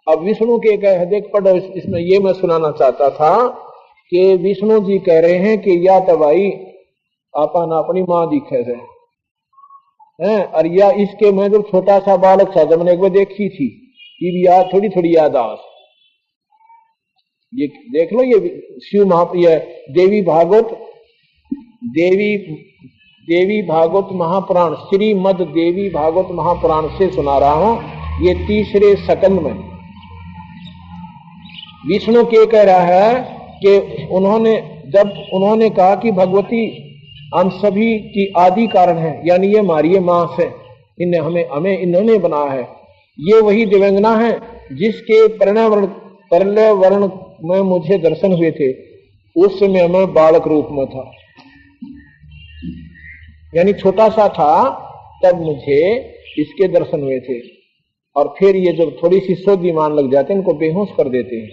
अब विष्णु के कह देख पढ़ो, इसमें ये मैं सुनाना चाहता था कि विष्णु जी कह रहे हैं कि या तो भाई आपन अपनी माँ दिखे थे हैं, और या इसके मैं जब छोटा सा बालक था जब मैंने एक बार देखी थी, ये भी याद थोड़ी थोड़ी याद आ। ये देख लो, ये शिव ये देवी भागवत महापुराण, श्रीमद देवी भागवत महापुराण से सुना रहा हूं। ये तीसरे सकंद में विष्णु के कह रहा है कि जब उन्होंने कहा कि भगवती हम सभी की आदि कारण है, यानी ये हमारी मां से हमें इन्होंने बनाया है, ये वही दिव्यांगना है जिसके परलय वर्ण में मुझे दर्शन हुए थे, उस समय मैं बालक रूप में था, यानी छोटा सा था तब मुझे इसके दर्शन हुए थे। और फिर ये जब थोड़ी सी सोधी मान लग जाते हैं इनको बेहोश कर देते हैं,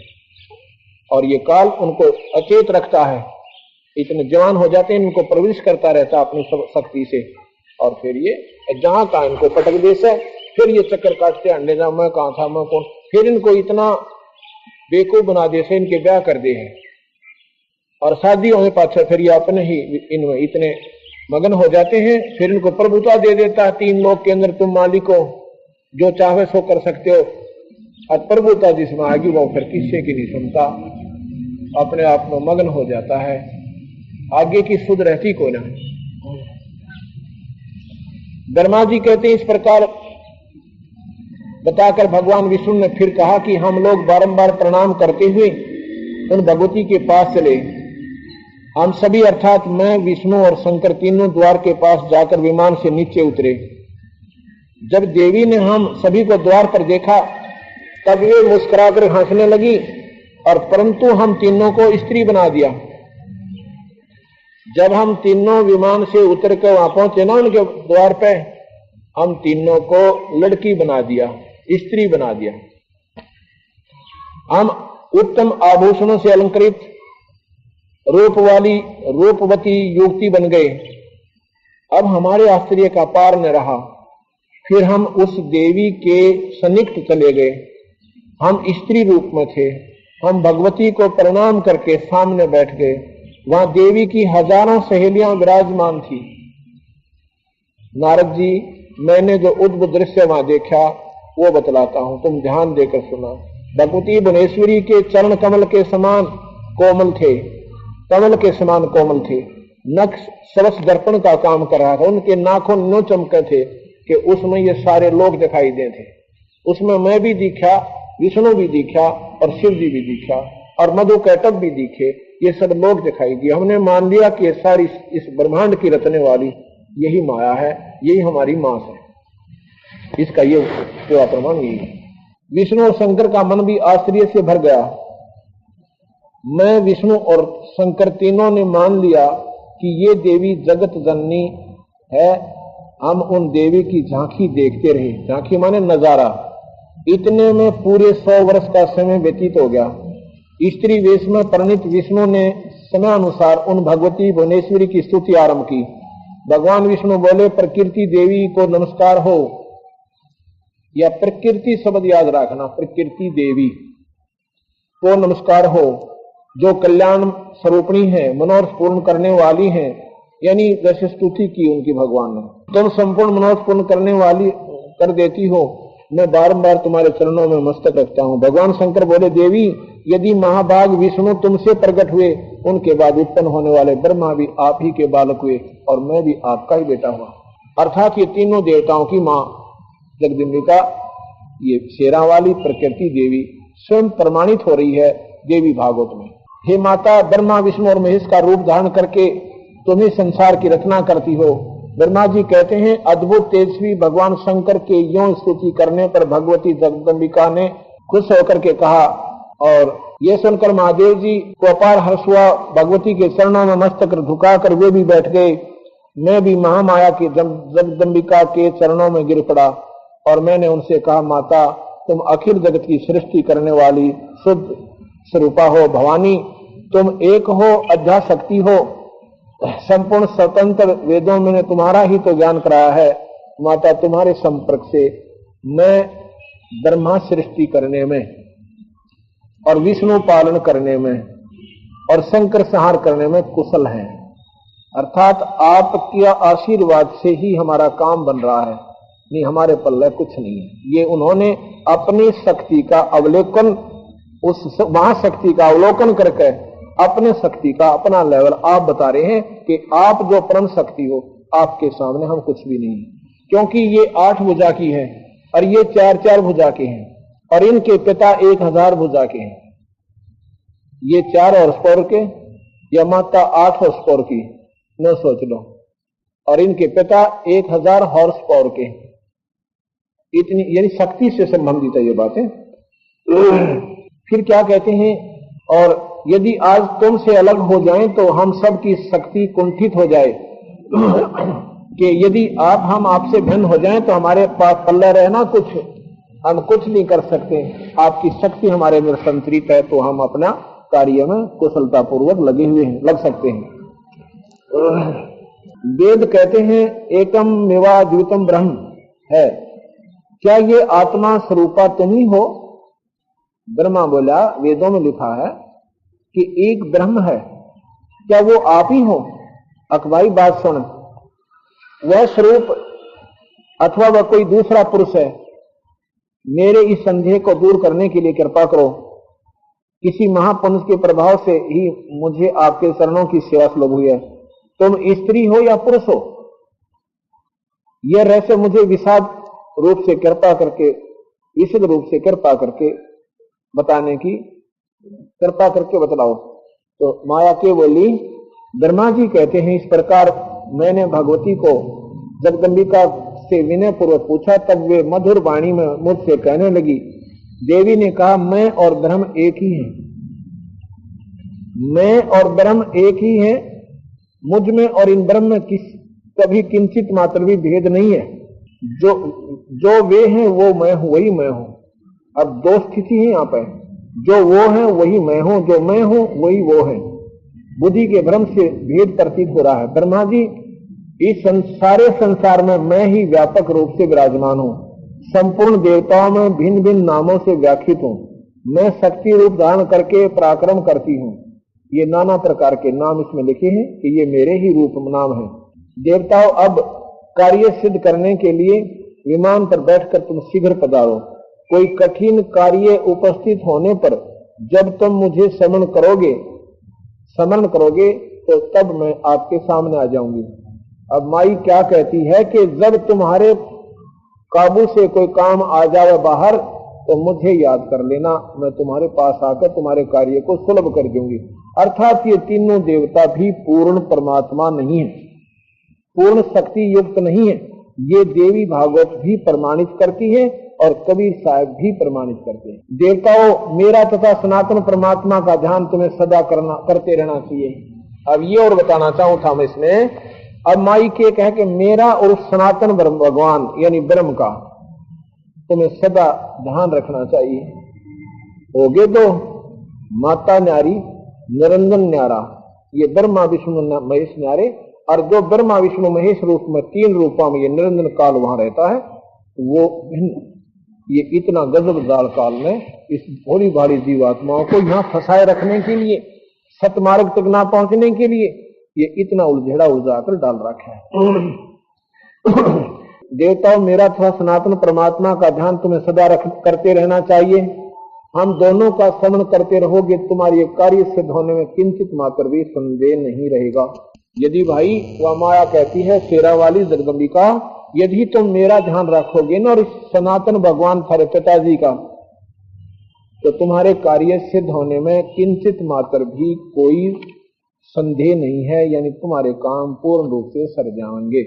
और ये काल उनको अचेत रखता है, इतने जवान हो जाते हैं इनको प्रवेश करता रहता अपनी शक्ति से, और फिर ये जहां का इनको पटक देश है, फिर ये चक्कर काटते अंडे जा मैं कहां था मैं कौन, फिर इनको इतना बेवकूफ बना दे से इनके ब्याह कर दे हैं, और शादियों में पाछे फिर ये अपने ही इनमें इतने मगन हो जाते हैं, फिर इनको प्रभुता दे देता है 3 लोक के अंदर, तुम मालिक हो, जो चाहे सो कर सकते हो, और प्रभुता जिसमें आएगी वो फिर किसी की नहीं सुनता, अपने आप में मगन हो जाता है, आगे की सुध रहती को ना। ब्रह्मा जी कहते हैं इस प्रकार बताकर भगवान विष्णु ने फिर कहा कि हम लोग बारंबार प्रणाम करते हुए उन भगवती के पास चले। हम सभी अर्थात मैं, विष्णु और शंकर तीनों द्वार के पास जाकर विमान से नीचे उतरे। जब देवी ने हम सभी को द्वार पर देखा तब वे मुस्कुराकर हंसने लगी, और परंतु हम तीनों को स्त्री बना दिया। जब हम तीनों विमान से उतर कर वहां पहुंचे ना उनके द्वार पे, हम तीनों को लड़की बना दिया, स्त्री बना दिया। हम उत्तम आभूषणों से अलंकृत रूपवती युवती बन गए। अब हमारे आश्चर्य का पार न रहा, फिर हम उस देवी के सन्निकट चले गए। हम स्त्री रूप में थे, हम भगवती को प्रणाम करके सामने बैठ गए। वहां देवी की हजारों सहेलियां विराजमान थी। नारद जी, मैंने जो उद्भुत दृश्य वहां देखा वो बतलाता हूं, तुम ध्यान देकर सुना। भगवती भुवनेश्वरी के चरण कमल के समान कोमल थे, कमल के समान कोमल थे। नख सरस दर्पण का काम कर रहा था, उनके नाखून नो चमके थे कि उसमें ये सारे लोग दिखाई दे थे। उसमें मैं भी दिखा, विष्णु भी दिखा, और शिव जी भी दिखा, और मधु कैटभ भी दिखे, ये सब लोग दिखाई दिए। हमने मान लिया कि सारी इस ब्रह्मांड की रचने वाली यही माया है, यही हमारी मां है। इसका ये पूरा प्रमाण यही है। विष्णु और शंकर का मन भी आश्चर्य से भर गया। मैं, विष्णु और शंकर तीनों ने मान लिया कि ये देवी जगत जननी है। हम उन देवी की झांकी देखते रहे, झांकी माने नजारा। इतने में पूरे 100 वर्ष का समय व्यतीत हो गया। स्त्री वेश में परिणित विष्णु ने समय अनुसार उन भगवती भुवनेश्वरी की स्तुति आरंभ की। भगवान विष्णु बोले, प्रकृति देवी को नमस्कार हो। या प्रकृति शब्द याद रखना, प्रकृति देवी को नमस्कार हो, जो कल्याण स्वरूपणी है, मनोरथ पूर्ण करने वाली है। यानी जैसे स्तुति की उनकी भगवान ने, तुम संपूर्ण मनोरथ पूर्ण करने वाली कर देती हो, मैं बारंबार तुम्हारे चरणों में मस्तक रखता हूँ। भगवान शंकर बोले, देवी, यदि महाभाग विष्णु तुमसे प्रकट हुए, उनके बाद उत्पन्न होने वाले ब्रह्मा भी आप ही के बालक हुए, और मैं भी आपका ही बेटा हुआ। अर्थात ये तीनों देवताओं की मां जगदम्बिका, ये शेरा वाली प्रकृति देवी स्वयं प्रमाणित हो रही है देवी भागवत में। हे माता, ब्रह्मा विष्णु और महेश का रूप धारण करके तुम्हें संसार की रचना करती हो। ब्रह्मा जी कहते हैं, अद्भुत तेजस्वी भगवान शंकर के यों स्तुति करने पर भगवती जगदम्बिका ने खुश होकर के कहा, और ये सुनकर महादेव जी को अपार हर्ष हुआ। भगवती के चरणों में मस्तक झुकाकर वे भी बैठ गए। मैं भी महामाया की जगदम्बिका के चरणों में गिर पड़ा, और मैंने उनसे कहा, माता, तुम अखिल जगत की सृष्टि करने वाली शुद्ध स्वरूपा हो भवानी, तुम एक हो, अध्याशक्ति हो, संपूर्ण स्वतंत्र। वेदों में तुम्हारा ही तो ज्ञान कराया है। माता, तुम्हारे संपर्क से मैं ब्रह्मा सृष्टि करने में और विष्णु पालन करने में और शंकर संहार करने में कुशल हैं। अर्थात आपके आशीर्वाद से ही हमारा काम बन रहा है, नहीं हमारे पल्ले कुछ नहीं है। ये उन्होंने अपनी शक्ति का अवलोकन, उस महाशक्ति का अवलोकन करके अपने शक्ति का अपना लेवल आप बता रहे हैं कि आप जो परम शक्ति हो, आपके सामने हम कुछ भी नहीं। क्योंकि ये 8 भुजा की है और ये 4-4 भुजा के हैं और इनके पिता 1000 भुजा के हैं। ये 4 हॉर्स पावर के या माता 8 हॉर्स पावर की, न सोच लो, और इनके पिता 1000 हॉर्स पावर के। इतनी यानी शक्ति से संबंधित है ये बातें। फिर क्या कहते हैं, और यदि आज तुमसे अलग हो जाएं तो हम सब की शक्ति कुंठित हो जाए कि यदि हम आपसे भिन्न हो जाएं तो हमारे पास पल्ला रहना कुछ, हम कुछ नहीं कर सकते। आपकी शक्ति हमारे में संतरित है तो हम अपना कार्य में कुशलता पूर्वक लगे हुए हैं, लग सकते हैं। वेद कहते हैं एकम मेवा द्वितम ब्रह्म है, क्या ये आत्मा स्वरूपा तुम ही हो? ब्रह्मा बोला, वेदों में लिखा है कि एक ब्रह्म है, क्या वो आप ही हो? अकबाई बात सुन, वह स्वरूप अथवा वह कोई दूसरा पुरुष है? मेरे इस संदेह को दूर करने के लिए कृपा करो। किसी महापुरुष के प्रभाव से ही मुझे आपके चरणों की सेवा सुलभ हुई है। तुम स्त्री हो या पुरुष हो, यह रहस्य मुझे विशद रूप से कृपा करके बताने की कृपा करके बतलाओ। तो माया के बोली, ब्रह्मा जी कहते हैं, इस प्रकार मैंने भगवती को जगदम्बिका से विनय पूर्वक पूछा, तब वे मधुर वाणी में मुझसे कहने लगी। देवी ने कहा, मैं और ब्रह्म एक ही हैं, मैं और ब्रह्म एक ही हैं, मुझ में और इन ब्रह्म में कभी किंचित मात्र भी भेद नहीं है। जो वे हैं वो मैं हूं, वही मैं हूं। अब 2 स्थिति है यहाँ पर, जो वो है वही मैं हूं, जो मैं हूं वही वो है। बुद्धि के भ्रम से भेद प्रतीत हो रहा है। ब्रह्मा जी, इस सारे संसार में मैं ही व्यापक रूप से विराजमान हूं, संपूर्ण देवताओं में भिन्न भिन्न नामों से व्याख्यित हूं। मैं शक्ति रूप धारण करके पराक्रम करती हूं। ये नाना प्रकार के नाम इसमें लिखे हैं कि ये मेरे ही रूप नाम है। देवताओं, अब कार्य सिद्ध करने के लिए विमान पर बैठकर तुम शीघ्र पधारो। कोई कठिन कार्य उपस्थित होने पर जब तुम मुझे समरण करोगे तो तब मैं आपके सामने आ जाऊंगी। अब माई क्या कहती है कि जब तुम्हारे काबू से कोई काम आ जाए बाहर तो मुझे याद कर लेना, मैं तुम्हारे पास आकर तुम्हारे कार्य को सुलभ कर दूंगी। अर्थात ये तीनों देवता भी पूर्ण परमात्मा नहीं है, पूर्ण शक्ति युक्त नहीं है। ये देवी भागवत भी प्रमाणित करती है और कबीर साहब भी प्रमाणित करते हैं। देवताओं, मेरा तथा सनातन परमात्मा का ध्यान तुम्हें सदा करते रहना चाहिए। अब ये और बताना चाहूं था मैं इसमें, अब माई के कह के मेरा और सनातन भगवान यानी ब्रह्म का तुम्हें सदा ध्यान रखना चाहिए। होगे दो, माता न्यारी निरंजन न्यारा, ये ब्रह्मा विष्णु महेश न्यारे। और जो ब्रह्मा विष्णु महेश रूप में 3 रूपों में ये निरंजन काल वहां रहता है, वो ये इतना गजब जाल काल में इस भोली भाली जीवात्माओं को यहाँ फंसाए रखने के लिए, सतमार्ग तक ना पहुंचने के लिए ये इतना उलझा कर डाल रखा है। देवताओं, मेरा तथा सनातन परमात्मा का ध्यान तुम्हें सदा करते रहना चाहिए। हम दोनों का स्मरण करते रहोगे, तुम्हारी कार्य सिद्ध होने में किंचित मात्र भी संदेह नहीं रहेगा। यदि भाई वह माया कहती है, शेरा वाली जगदम्बिका, यदि तुम मेरा ध्यान रखोगे ना और सनातन भगवान थारे पिताजी का, तो तुम्हारे कार्य सिद्ध होने में किंचित मात्र भी कोई संदेह नहीं है, यानी तुम्हारे काम पूर्ण रूप से सर जाएंगे।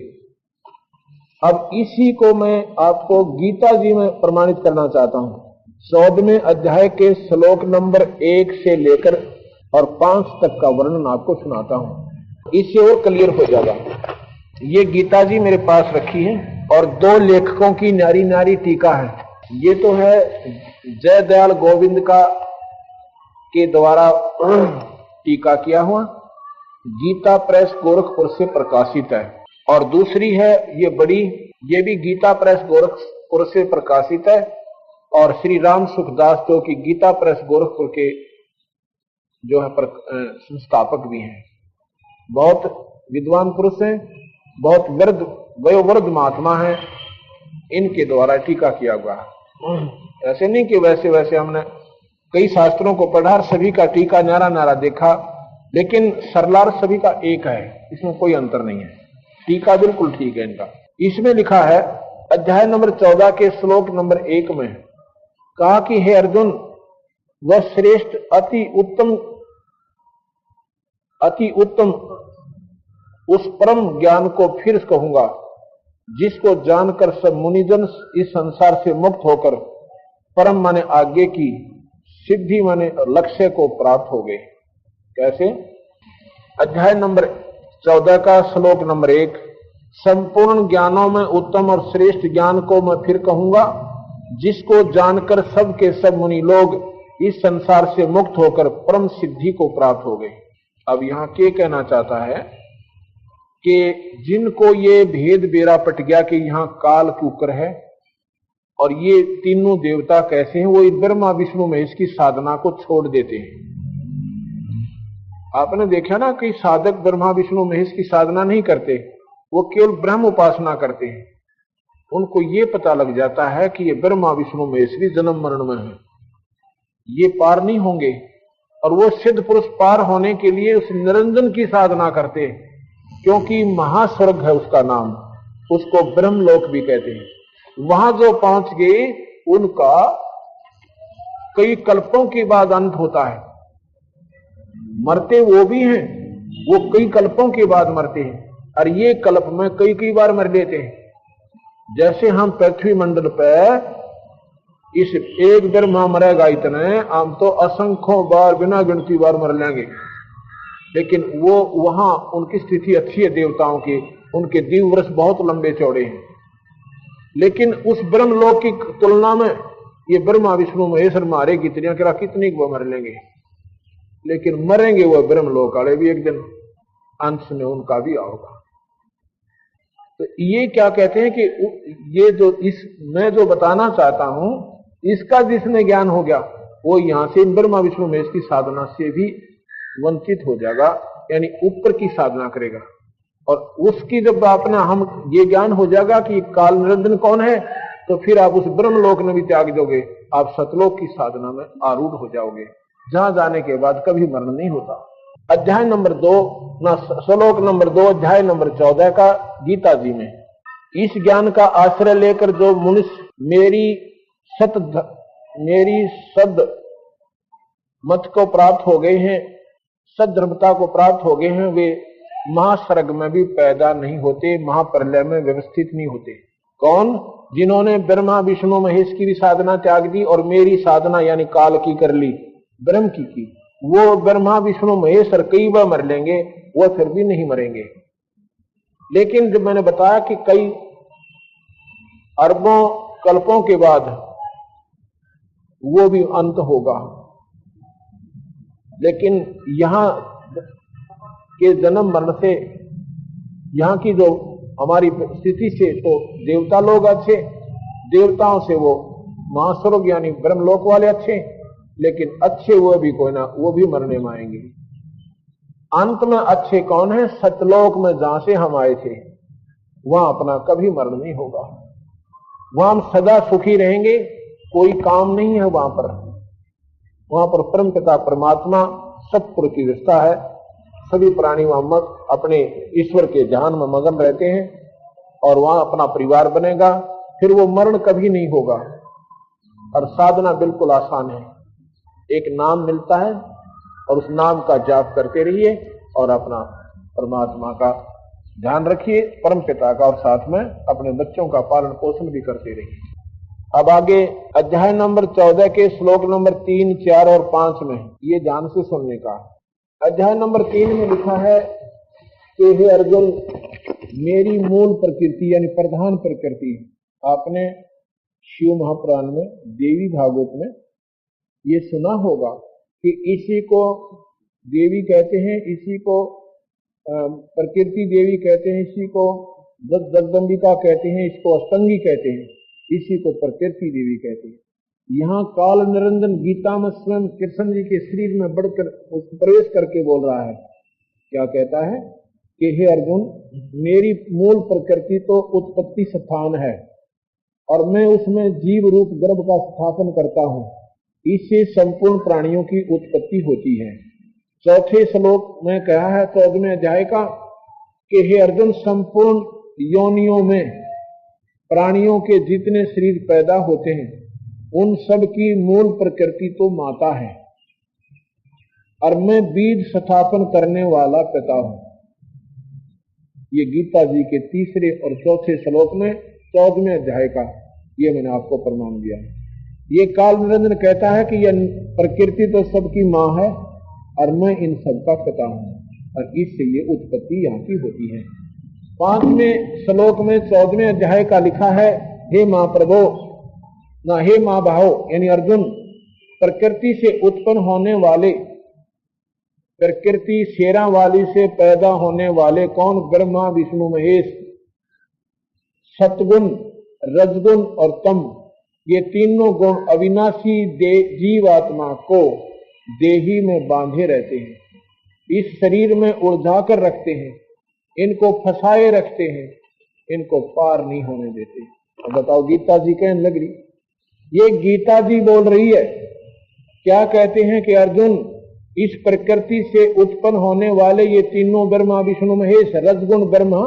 अब इसी को मैं आपको गीता जी में प्रमाणित करना चाहता हूं। 14वें अध्याय के श्लोक नंबर 1 से लेकर और 5 तक का वर्णन आपको सुनाता हूं, इससे और क्लियर हो जाएगा। ये गीता जी मेरे पास रखी है और 2 लेखकों की न्यारी न्यारी टीका है। ये तो है जय दयाल गोविंद का के द्वारा टीका किया हुआ, गीता प्रेस गोरखपुर से प्रकाशित है। और दूसरी है ये बड़ी, ये भी गीता प्रेस गोरखपुर से प्रकाशित है और श्री राम सुखदास जो कि गीता प्रेस गोरखपुर के जो है संस्थापक भी हैं, बहुत विद्वान पुरुष हैं, बहुत वयोवृद्ध महात्मा हैं, इनके द्वारा टीका किया हुआ। ऐसे नहीं कि वैसे वैसे हमने कई शास्त्रों को पढ़ा, सभी का टीका न्यारा न्यारा देखा, लेकिन सरलार सभी का एक है, इसमें कोई अंतर नहीं है, टीका बिल्कुल ठीक है इनका। इसमें लिखा है अध्याय नंबर 14 के श्लोक नंबर 1 में कहा कि हे अर्जुन, वह श्रेष्ठ अति उत्तम उस परम ज्ञान को फिर कहूंगा जिसको जानकर सब मुनिजन इस संसार से मुक्त होकर परम माने आगे की सिद्धि माने लक्ष्य को प्राप्त हो गए। कैसे? अध्याय नंबर 14 का श्लोक नंबर 1, संपूर्ण ज्ञानों में उत्तम और श्रेष्ठ ज्ञान को मैं फिर कहूंगा जिसको जानकर सब के सब मुनि लोग इस संसार से मुक्त होकर परम सिद्धि को प्राप्त हो गए। अब यहां क्या कहना चाहता है कि जिनको ये भेद बेरा पट गया कि यहां काल कुकर है और ये तीनों देवता कैसे हैं, वो ब्रह्मा विष्णु महेश की साधना को छोड़ देते हैं। आपने देखा ना कि साधक ब्रह्मा विष्णु महेश की साधना नहीं करते, वो केवल ब्रह्म उपासना करते हैं। उनको ये पता लग जाता है कि ये ब्रह्मा विष्णु महेश भी जन्म मरण में है, ये पार नहीं होंगे, और वो सिद्ध पुरुष पार होने के लिए उस निरंजन की साधना करते हैं, क्योंकि महास्वर्ग है उसका नाम, उसको ब्रह्मलोक भी कहते हैं। वहां जो पहुंच गए उनका कई कल्पों के बाद अंत होता है। मरते वो भी हैं, वो कई कल्पों के बाद मरते हैं, और ये कल्प में कई कई बार मर लेते हैं। जैसे हम पृथ्वी मंडल पर इस एक ब्रह्मा मरेगा इतने, हम तो असंख्यों बार बिना गिनती बार मर लेंगे, लेकिन वो वहां उनकी स्थिति अच्छी है देवताओं की, उनके दिव्य वर्ष बहुत लंबे चौड़े हैं। लेकिन उस ब्रह्मलोक की तुलना में ये ब्रह्मा विष्णु महेश्वर मारे कितनी वो मर लेंगे, लेकिन मरेंगे वो ब्रह्मलोक वाले भी एक दिन, अंत में उनका भी आओगा। तो ये क्या कहते हैं कि ये जो मैं जो बताना चाहता हूं, इसका जिसने ज्ञान हो गया वो यहां से ब्रह्मा विष्णु महेश की साधना से भी वंचित हो जाएगा, यानी ऊपर की साधना करेगा। और उसकी जब आपने हम ये ज्ञान हो जाएगा कि काल निरंजन कौन है, तो फिर आप उस ब्रह्मलोक में भी त्याग दोगे, आप सतलोक की साधना में आरूढ़ हो जाओगे, जहां जाने के बाद कभी मरण नहीं होता। अध्याय नंबर 2 श्लोक नंबर 2 अध्याय नंबर 14 का गीता जी में, इस ज्ञान का आश्रय लेकर जो मनुष्य मेरी सद मत को प्राप्त हो गए हैं, सद्धर्मता को प्राप्त हो गए हैं, वे महास्वर्ग में भी पैदा नहीं होते, महाप्रलय में व्यवस्थित नहीं होते। कौन? जिन्होंने ब्रह्मा विष्णु महेश की भी साधना त्याग दी और मेरी साधना यानी काल की कर ली, ब्रह्म की, वो ब्रह्मा विष्णु महेश और कई बार मर लेंगे, वो फिर भी नहीं मरेंगे। लेकिन जब मैंने बताया कि कई अरबों कल्पों के बाद वो भी अंत होगा, लेकिन यहां के जन्म मरण से, यहां की जो हमारी स्थिति से, तो देवता लोग अच्छे, देवताओं से वो महास्वर्ग यानी ब्रह्मलोक वाले अच्छे, लेकिन अच्छे वो भी कोई ना, वो भी मरने में आएंगे। अंत में अच्छे कौन है? सतलोक में जहां से हम आए थे, वहां अपना कभी मरण नहीं होगा, वहां हम सदा सुखी रहेंगे, कोई काम नहीं है वहां पर परम पिता परमात्मा सब पुर की व्यवस्था है, सभी प्राणी वहां अपने ईश्वर के ध्यान में मगन रहते हैं, और वहां अपना परिवार बनेगा, फिर वो मरण कभी नहीं होगा। और साधना बिल्कुल आसान है, एक नाम मिलता है और उस नाम का जाप करते रहिए और अपना परमात्मा का ध्यान रखिए, परम पिता का, और साथ में अपने बच्चों का पालन पोषण भी करते रहिए। अब आगे अध्याय नंबर 14 के श्लोक नंबर 3, 4 और 5 में ये ध्यान से सुनने का। अध्याय नंबर 3 में लिखा है कि हे अर्जुन, मेरी मूल प्रकृति यानी प्रधान प्रकृति, आपने शिव महापुराण में देवी भागवत में ये सुना होगा कि इसी को देवी कहते हैं, इसी को प्रकृति देवी कहते हैं, इसी को जगदम्बिका कहते हैं, इसको अष्टंगी कहते हैं, इसी को प्रकृति देवी कहते हैं। यहाँ काल निरंजन गीता में स्वयं कृष्ण जी के शरीर में बढ़कर प्रवेश करके बोल रहा है। क्या कहता है कि हे अर्जुन, मेरी मूल प्रकृति तो उत्पत्ति स्थान है और मैं उसमें जीव रूप गर्भ का स्थापन करता हूँ। इससे संपूर्ण प्राणियों की उत्पत्ति होती है। चौथे श्लोक में कहा है 14वें अध्याय का कि हे अर्जुन, संपूर्ण योनियों में प्राणियों के जितने शरीर पैदा होते हैं उन सब की मूल प्रकृति तो माता है और मैं बीज स्थापन करने वाला पिता हूं। ये गीता जी के तीसरे और चौथे श्लोक में 14वें अध्याय का ये मैंने आपको प्रमाण दिया। ये काल निरंजन कहता है कि यह प्रकृति तो सबकी मां है और मैं इन सबका पिता हूं और इससे ये उत्पत्ति यहाँ की होती है। 5वें श्लोक में 14वें अध्याय का लिखा है, हे महाप्रभु ना हे महाबाहो, यानी अर्जुन, प्रकृति से उत्पन्न होने वाले, प्रकृति शेरा वाली से पैदा होने वाले कौन? ब्रह्मा विष्णु महेश, सतगुण रजगुण और तम, ये तीनों गुण अविनाशी जीवात्मा को देही में बांधे रहते हैं, इस शरीर में उलझा कर रखते हैं, इनको फंसाए रखते हैं, इनको पार नहीं होने देते। अब बताओ, गीता जी कहने लग रही, ये गीता जी बोल रही है। क्या कहते हैं कि अर्जुन, इस प्रकृति से उत्पन्न होने वाले ये तीनों ब्रह्मा विष्णु महेश, रजगुण ब्रह्मा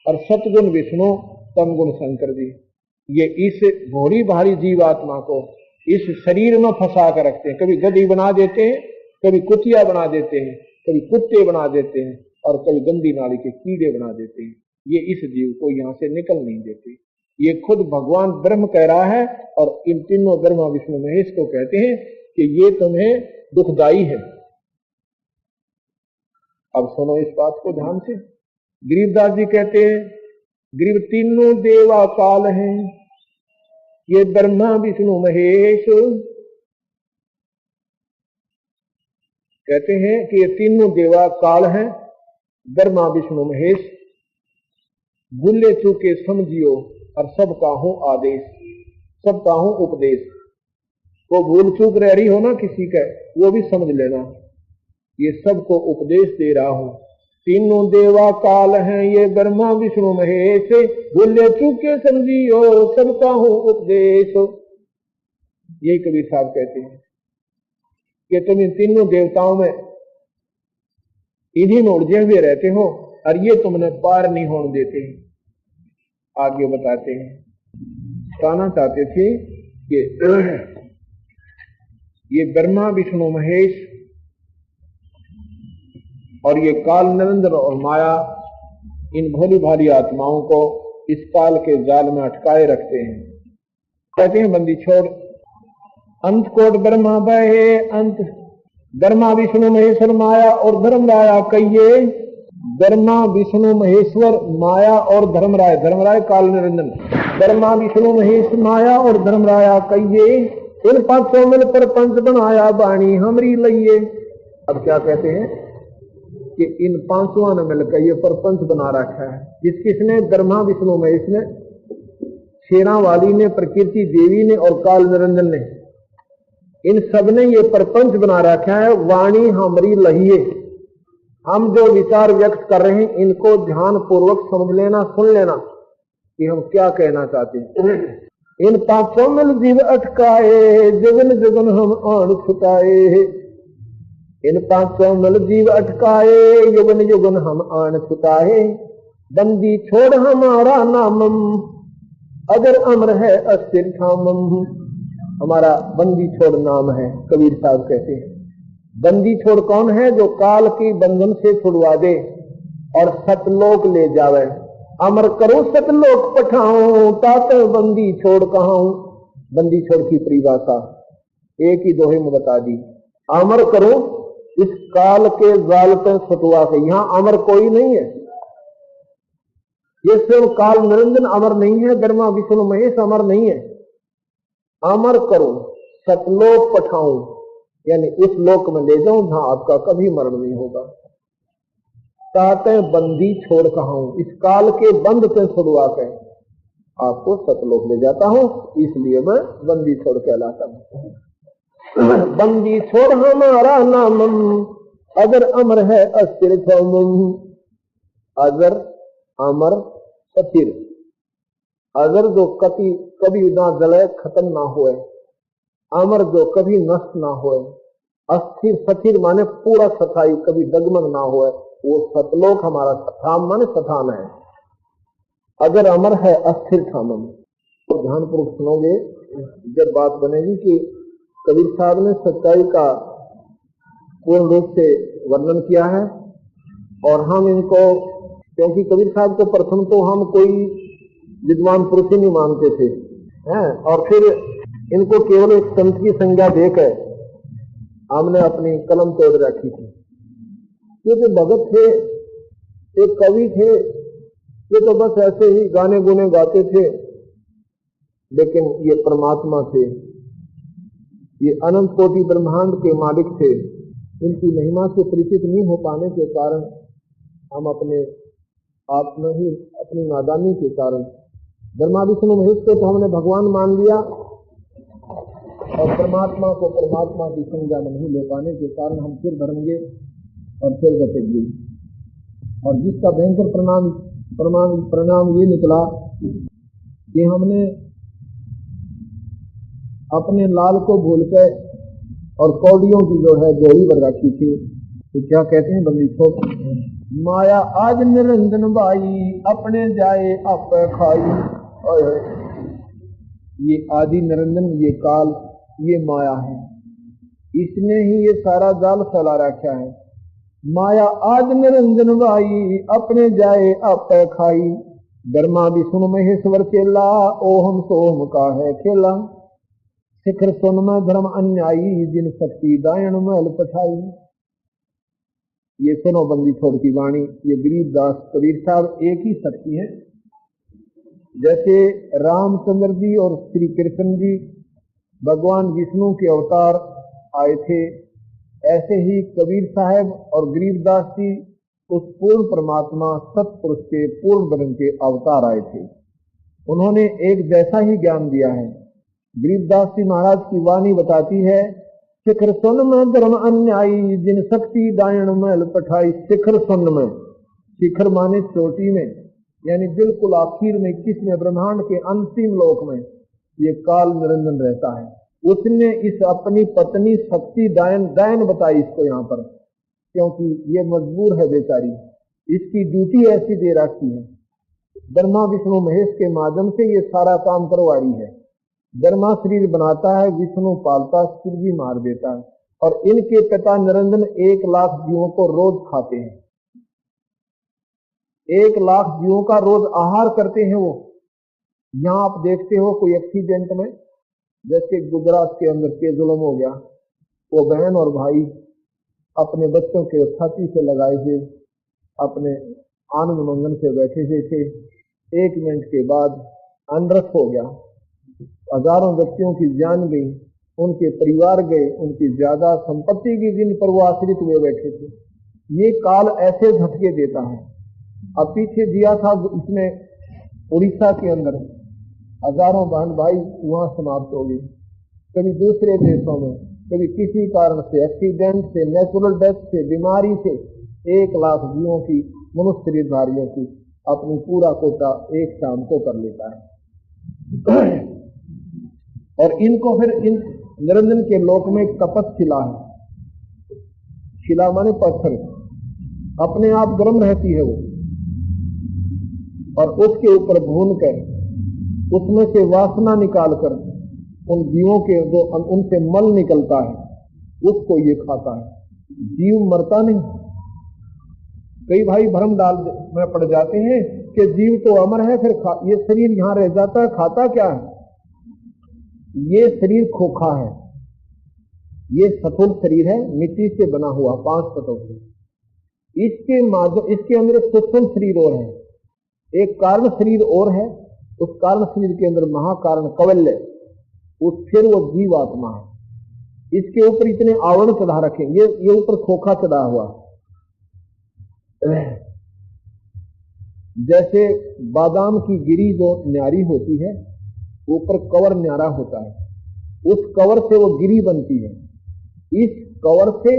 और सतगुण विष्णु, तमगुण शंकर जी, ये इस भोरी भारी जीवात्मा को इस शरीर में फंसा कर रखते हैं। कभी गधी बना देते हैं, कभी कुतिया बना देते हैं, कभी कुत्ते बना देते हैं और कभी गंदी नाली के कीड़े बना देते हैं। ये इस जीव को यहां से निकल नहीं देते। ये खुद भगवान ब्रह्म कह रहा है और इन तीनों ब्रह्मा विष्णु महेश को कहते हैं कि ये तुम्हें दुखदाई है। अब सुनो इस बात को ध्यान से। गरीबदास जी कहते हैं, गरीब तीनों देवा काल हैं, ये ब्रह्मा विष्णु महेश, कहते हैं कि ये तीनों देवा काल हैं, ब्रह्मा विष्णु महेश, भूले चूके समझियो और सबका हूं आदेश, सबका हूं उपदेश। को भूल चूक रह रही हो ना किसी का, वो भी समझ लेना, ये सबको उपदेश दे रहा हूं। तीनों देवा काल हैं, ये ब्रह्मा विष्णु महेश, भूले चूके समझियो सबका हूं उपदेश। यही कबीर साहब कहते हैं कि तुम इन तीनों देवताओं में इन्हीं में उलझे हुए रहते हो और ये तुमने पार नहीं होने देते। आगे बताते हैं, कहना चाहते थे कि ये ब्रह्मा विष्णु महेश और ये काल निरंजन और माया इन भोली भाली आत्माओं को इस काल के जाल में अटकाए रखते हैं। कहते हैं, बंदी छोड़, अंत कोट ब्रह्मा बहे अंत, ब्रह्मा विष्णु महेश्वर माया और धर्मराया कहिए। ब्रह्मा विष्णु महेश्वर माया और धर्मराय, धर्मराय काल निरंजन, ब्रह्मा विष्णु महेश माया और धर्मराया कहिए, इन पांचों मिल पर पंच बनाया बाणी हमरी लइए। अब क्या कहते हैं कि इन पांचों ने मिलकर ये परपंच बना रखा है। जिसकिसने? ब्रह्मा विष्णु महेश ने, शेरा वाली ने, प्रकृति देवी ने और काल निरंजन ने, इन सब ने ये परपंच बना रखा है। वाणी हमरी लहिए, हम जो विचार व्यक्त कर रहे हैं इनको ध्यान पूर्वक समझ लेना, सुन लेना कि हम क्या कहना चाहते हैं। इन पांचों मिल जीव अटकाए, जुगन जुगन हम आन छुटाए। इन पांचों मिल जीव अटकाए, युगन युगन हम आन छुटाए। बंदी छोड़ हमारा नामम, अगर अमर है अस्थिर ठामम। हमारा बंदी छोड़ नाम है। कबीर साहब कहते हैं, बंदी छोड़ कौन है? जो काल की बंधन से छुड़वा दे और सतलोक ले जावे। अमर करो सतलोक पठाऊं, तात बंदी छोड़ कहाऊं। बंदी छोड़ की परिभाषा एक ही दोहे में बता दी। अमर करो इस काल के जाल पर छुटवा के। यहां अमर कोई नहीं है, ये स्वयं काल निरंजन अमर नहीं है, ब्रह्मा विष्णु महेश अमर नहीं है। अमर करो सतलोक पठाऊं, यानी उस लोक में ले जाऊं जहां आपका कभी मरण नहीं होगा। ताते बंदी छोड़ कहाऊं, इस काल के बंद से छुड़वा के आपको सतलोक ले जाता हूं, इसलिए मैं बंदी छोड़ कहलाता हूं। बंदी छोड़ हमारा नामम, अगर अमर है अस्थिर थोमम। अगर अमर स्थिर, अगर जो कभी ना जले खत्म ना होए, अमर जो कभी नष्ट ना होए, अस्थिर स्थिर माने पूरा सफाई कभी डगमग ना होए, वो सतलोक हमारा धाम माने स्थान है। अगर अमर है अस्थिर थामम, तो ध्यानपूर्वक सुनोगे जब बात बनेगी कि कबीर साहब ने सच्चाई का पूर्ण रूप से वर्णन किया है। और हम इनको, क्योंकि कबीर साहब को प्रथम तो हम कोई विद्वान पुरुष ही नहीं मानते थे हैं, और फिर इनको केवल एक संत की संज्ञा देकर हमने अपनी कलम तोड़ रखी थी। ये जो भगत थे, एक कवि थे, ये तो बस ऐसे ही गाने गुने गाते थे, लेकिन ये परमात्मा थे, ये अनंत कोटि ब्रह्मांड के मालिक थे। इनकी महिमा से परिचित नहीं हो पाने के कारण हम अपने आप में ही, अपनी नादानी के कारण ब्रह्मा विष्णु महेश को तो हमने भगवान मान लिया, और परमात्मा को परमात्मा की संज्ञा में नहीं ले पाने के कारण हम फिर भरेंगे और फिर बचेंगे। और जिसका भयंकर परिणाम ये निकला कि हमने अपने लाल को भूलकर और कौड़ियों की जो है जोड़ी बन रखी थी। तो क्या कहते हैं बंदी छोड़, माया आज निरंजन बाई, अपने जाए आप खाई। ये आदि निरंजन, ये काल, ये माया है, इसने ही ये सारा जाल फैला रखा है। माया आज निरंजन बाई, अपने जाए आप खाई। ब्रह्मा विष्णु महेश्वर चेला, ओहम सोम का है खेला। शिखर सुन में धर्म अन्यायी, जिन शक्ति दायण महल पठाई। ये सुनो बंदी छोड़ की वाणी, ये गरीबदास कबीर साहब एक ही शक्ति है। जैसे रामचंद्र जी और श्री कृष्ण जी भगवान विष्णु के अवतार आए थे, ऐसे ही कबीर साहब और गरीबदास जी उस पूर्ण परमात्मा सतपुरुष के पूर्ण ब्रह्म के अवतार आए थे। उन्होंने एक जैसा ही ज्ञान दिया है। गरीबदास जी महाराज की वाणी बताती है, शिखर सुन में धर्म अन्यायी, जिन शक्ति दायण महल पठाई। शिखर सुन में, शिखर माने चोटी में, यानी बिल्कुल आखिर में, किसमें, ब्रह्मांड के अंतिम लोक में ये काल निरंजन रहता है। उसने इस अपनी पत्नी शक्ति दायन बताई इसको यहाँ पर, क्योंकि ये मजबूर है बेचारी, इसकी ड्यूटी ऐसी दे रखी है। ब्रह्मा विष्णु महेश के माध्यम से ये सारा काम करवा रही है। ब्रह्मा शरीर बनाता है, विष्णु पालता, सिर भी मार देता है, और इनके पिता निरंजन 1 लाख जीवों को रोज खाते हैं। 1 लाख जीवों का रोज आहार करते हैं वो। यहाँ आप देखते हो कोई एक्सीडेंट में, जैसे गुजरात के अंदर केजुलम हो गया, वो बहन और भाई अपने बच्चों के छाती से लगाए हुए अपने आनंद मंगन से बैठे हुए थे। 1 मिनट के बाद अनरस हो गया, हजारों व्यक्तियों की जान गई, उनके परिवार गए, उनकी ज्यादा संपत्ति की, जिन पर वो आश्रित हुए बैठे थे। ये काल ऐसे झटके देता है। अब पीछे दिया था इसमें उड़ीसा के अंदर, हजारों बहन भाई वहां समाप्त हो गई। कभी दूसरे देशों में, कभी किसी कारण से, एक्सीडेंट से, नेचुरल डेथ से, बीमारी से 1 लाख जीवों की, मनुष्य शरीरधारियों की अपनी पूरा कोटा एक शाम को कर लेता है। और इनको फिर इन निरंजन के लोक में कपत शिला है। शिला माने पत्थर, अपने आप गर्म रहती है वो, और उसके ऊपर भून कर उसमें से वासना निकालकर उन जीवों के जो उनसे मल निकलता है उसको ये खाता है। जीव मरता नहीं। कई भाई भ्रम डाल में पड़ जाते हैं कि जीव तो अमर है, फिर ये शरीर यहां रह जाता है, खाता क्या है? ये शरीर खोखा है, ये सतुल शरीर है, मिट्टी से बना हुआ 5 तत्व से। इसके अंदर सूक्ष्म शरीर और है, एक कारण शरीर और है। उस कारण शरीर के अंदर महाकारण कवल्य, फिर वो जीव आत्मा है। इसके ऊपर इतने आवरण चढ़ा रखे, ये ऊपर खोखा चढ़ा हुआ। जैसे बादाम की गिरी जो न्यारी होती है, ऊपर कवर न्यारा होता है, उस कवर से वो गिरी बनती है। इस कवर से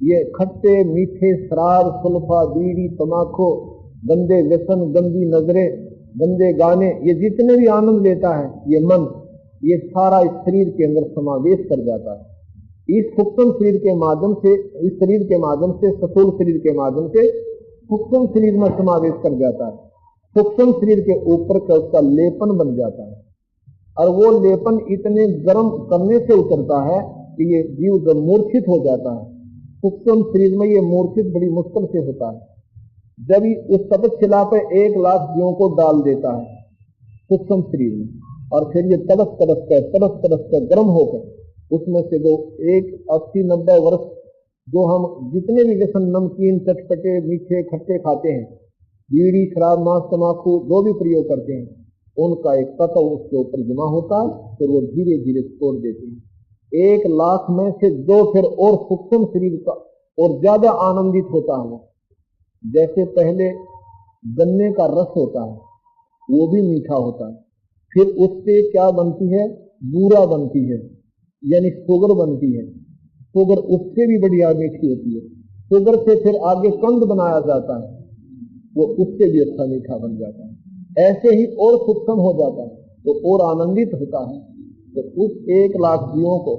ये खट्टे मीठे शराब, सुल्फा, बीड़ी, तमाकू, गंदे व्यसन, गंदी नजरें, गंदे गाने, ये जितने भी आनंद लेता है ये मन, ये सारा इस शरीर के अंदर समावेश कर जाता है। इस सूक्ष्म शरीर के माध्यम से, इस शरीर के माध्यम से, स्थूल शरीर के माध्यम से सूक्ष्म शरीर में समावेश कर जाता है। सूक्ष्म शरीर के ऊपर का उसका लेपन बन जाता है, और वो लेपन इतने गर्म करने से उतरता है कि ये जीव जब मूर्छित हो जाता है। सूक्ष्म शरीर में ये मूर्छित बड़ी मुश्किल से होता है। जब उस तपशिला पे 1 लाख जीवों को डाल देता है सूक्ष्म शरीर में, और फिर ये तड़प कर गर्म होकर उसमें से जो 80-90 वर्ष जो हम जितने भी व्यसन, नमकीन, चटपटे, मीठे, खट्टे खाते हैं, बीड़ी, शराब, मांस, तमाकू जो भी प्रयोग करते हैं, उनका एक तत्व उसके ऊपर जमा होता है, फिर वो धीरे धीरे छोड़ देते हैं। 1 लाख में से 2 फिर और सूक्ष्म शरीर का और ज्यादा आनंदित होता है। जैसे पहले गन्ने का रस होता है, वो भी मीठा होता है, फिर उससे क्या बनती है, बूरा बनती है, यानी शुगर बनती है। शुगर उससे भी बढ़िया मीठी होती है। शुगर से फिर आगे कंद बनाया जाता है, वो उससे भी अच्छा मीठा बन जाता है। ऐसे ही और सूक्ष्म हो जाता है तो और आनंदित होता है। तो उस 1 लाख जीवों को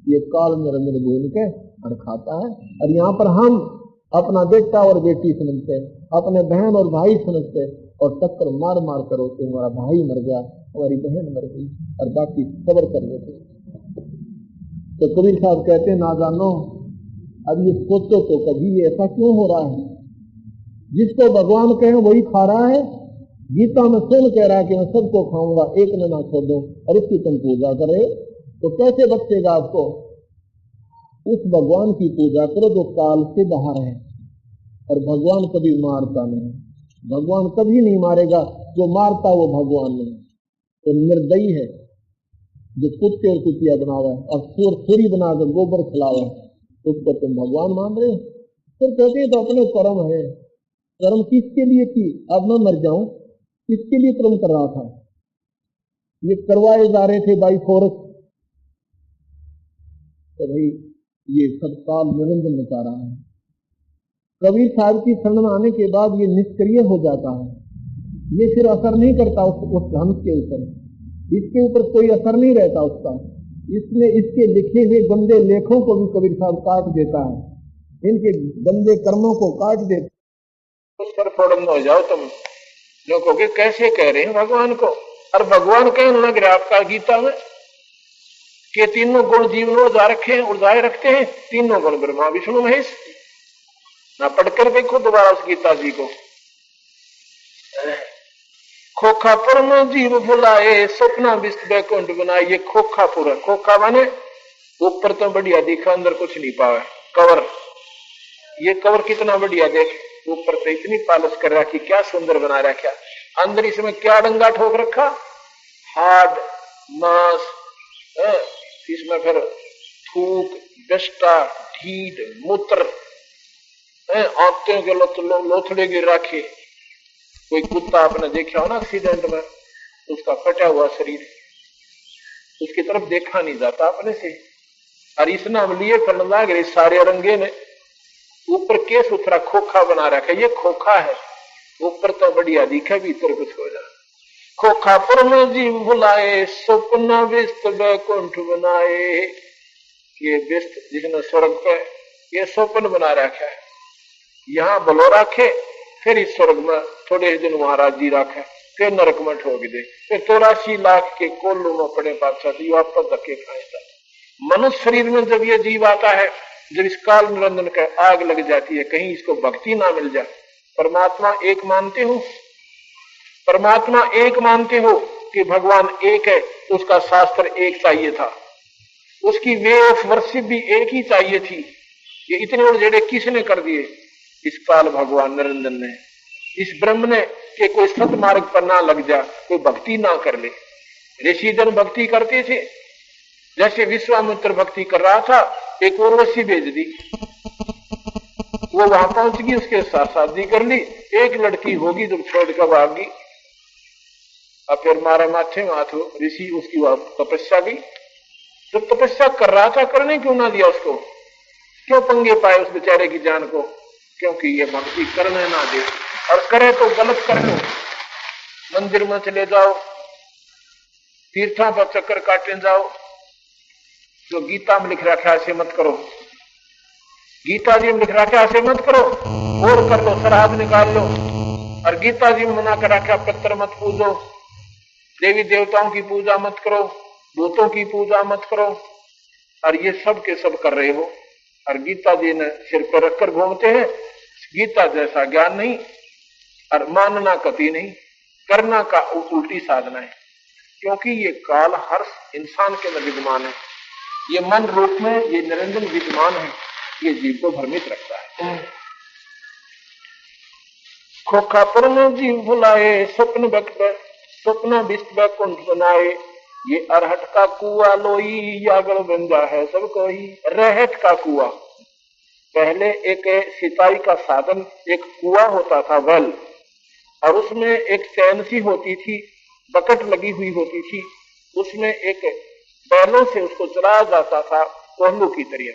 ये काल निरंजन बोल के खाता है। और यहाँ पर हम अपना बेटा और बेटी समझते हैं, अपने बहन और भाई समझते हैं, और टक्कर मार मार कर होते, हमारा भाई मर गया, हमारी बहन मर गई, और बाकी सबर कर लेते। तो कबीर साहब कहते हैं, ना जानो अब ये सोचो तो कभी ये ऐसा क्यों हो रहा है। जिसको भगवान कहे वही खा रहा है। गीता में स्वयं कह रहा है कि मैं सबको खाऊंगा, एक ने ना छोड़ो, और इसकी तुम पूजा करे तो कैसे बचेगा आपको। उस भगवान की पूजा करो जो काल से बाहर है, और भगवान कभी मारता नहीं, भगवान कभी नहीं मारेगा। जो मारता वो भगवान नहीं, तो निर्दयी है जो कुत्ते और कुतिया बनावे और सूरी बनाकर गोबर खिलावे, उसको तुम भगवान मान रहे हो। फिर कहते तो अपने कर्म है। कर्म किसके लिए की, अब मैं मर जाऊं, किसके लिए कर्म कर रहा था। ये करवाए जा रहे थे बाई फोर्स, तो भाई ये सब काल निरंजन बता रहा है। कबीर साहब की शरण में आने के बाद ये निष्क्रिय हो जाता है, ये फिर असर नहीं करता उस हंस के ऊपर, इसके ऊपर कोई असर नहीं रहता उसका। इसने इसके लिखे हुए गंदे लेखों को भी कबीर साहब काट देता है, इनके गंदे कर्मों को काट देता। सर फोड़न हो जाओ तुम लोगों के, कैसे कह रहे हैं भगवान को। और भगवान कहने लग रहा आपका गीता में कि तीनों गुण जीव में उजाए रखते हैं, तीनों गुण ब्रह्मा विष्णु महेश। ना पढ़कर देखो दोबारा उस गीता जी को। खोखापुर में जीव बुलाए, स्वप्ना विस्त बैकुंठ बनाए। ये खोखापुर है, खोखा माने ऊपर तो बढ़िया दिखा, अंदर कुछ नहीं पावे कवर। ये कवर कितना बढ़िया देख, ऊपर तो इतनी पालिश कर रखी, क्या सुंदर बना रखा। अंदर इसमें क्या डंगा ठोक रखा, हार्ड मांस, इसमें फिर थूक, दस्ता, ढीड, मूत्र, आंतों के लोथड़े गिर रखे। कोई कुत्ता आपने देखा हो ना एक्सीडेंट में, उसका कटा हुआ शरीर, उसकी तरफ देखा नहीं जाता अपने से। और इस नाम लिए फिर लाग रहे सारे रंगे ने, ऊपर के सुथरा खोखा बना रखा। ये खोखा है, ऊपर तो बढ़िया दिखा, भीतर कुछ हो जाए। खोखापुर में जीव बुलाए, स्वप्न विस्त बैकुंठ बनाए। ये विस्त जिसने स्वर्ग पे ये स्वप्न बना रखा है, यहाँ बलो रखे, फिर इस स्वर्ग में थोड़े दिन वहां राजी रखे, फिर नरक में ठोक दे, फिर 84 लाख के कोल्लू में पड़े बादशाह वापस धक्के खाएगा। मनुष्य शरीर में जब ये जीव आता है, जब इस काल निरंजन का आग लग जाती है, कहीं इसको भक्ति ना मिल जाए। परमात्मा एक मानते हो, परमात्मा एक मानते हो कि भगवान एक है, उसका शास्त्र एक चाहिए था, उसकी वे ऑफ वर्शिप भी एक ही चाहिए थी। ये इतने उड़जेड़े किसने कर दिए, इस काल भगवान निरंजन ने, इस ब्रह्म ने, कि कोई सत मार्ग पर ना लग जा, कोई भक्ति ना कर ले। ऋषि जन भक्ति करते थे, जैसे विश्वामित्र भक्ति कर रहा था, एक उर्वशी भेज दी, वो वहां पहुंच गई, उसके साथ शादी कर ली। एक लड़की होगी जब छोड़ कर भागी, अब फिर मारा माथे माथो ऋषि, उसकी वह तपस्या गई। जब तपस्या कर रहा था, करने क्यों ना दिया उसको? क्यों पंगे पाए उस बेचारे की जान को? क्योंकि ये भक्ति करने ना दे, और करे तो गलत कर लो। मंदिर में चले जाओ, तीर्थों पर चक्कर काटने जाओ, जो गीता में लिख रखा है ऐसे मत करो, गीता जी में लिख रखा है ऐसे मत करो, और कर लो, श्राद्ध निकाल लो। और गीता जी में मना कर रखा पितर मत पूजो, देवी देवताओं की पूजा मत करो, भूतों की पूजा मत करो, और ये सब के सब कर रहे हो। और गीता जी ने सिर पर रखकर घूमते हैं। गीता जैसा ज्ञान नहीं, और मानना कति नहीं, करना का उल्टी साधना है। क्योंकि ये काल हर इंसान के अंदर विद्यमान है, ये मन रूप में ये निरंजन विद्यमान है, ये जीव को भ्रमित रखता है। खोखापुर में जीव भुलाए, स्वप्न विश्व कुंठ बनाए, ये अरहट का कुआ लोई, यागल बंजा है सब कोई। रहट का कुआ, पहले एक सिंचाई का साधन एक कुआ होता था, वेल, और उसमें एक चैन सी होती थी, बकेट लगी हुई होती थी, उसमें एक बैलों से उसको चलाया जाता था कोहलू की तरह।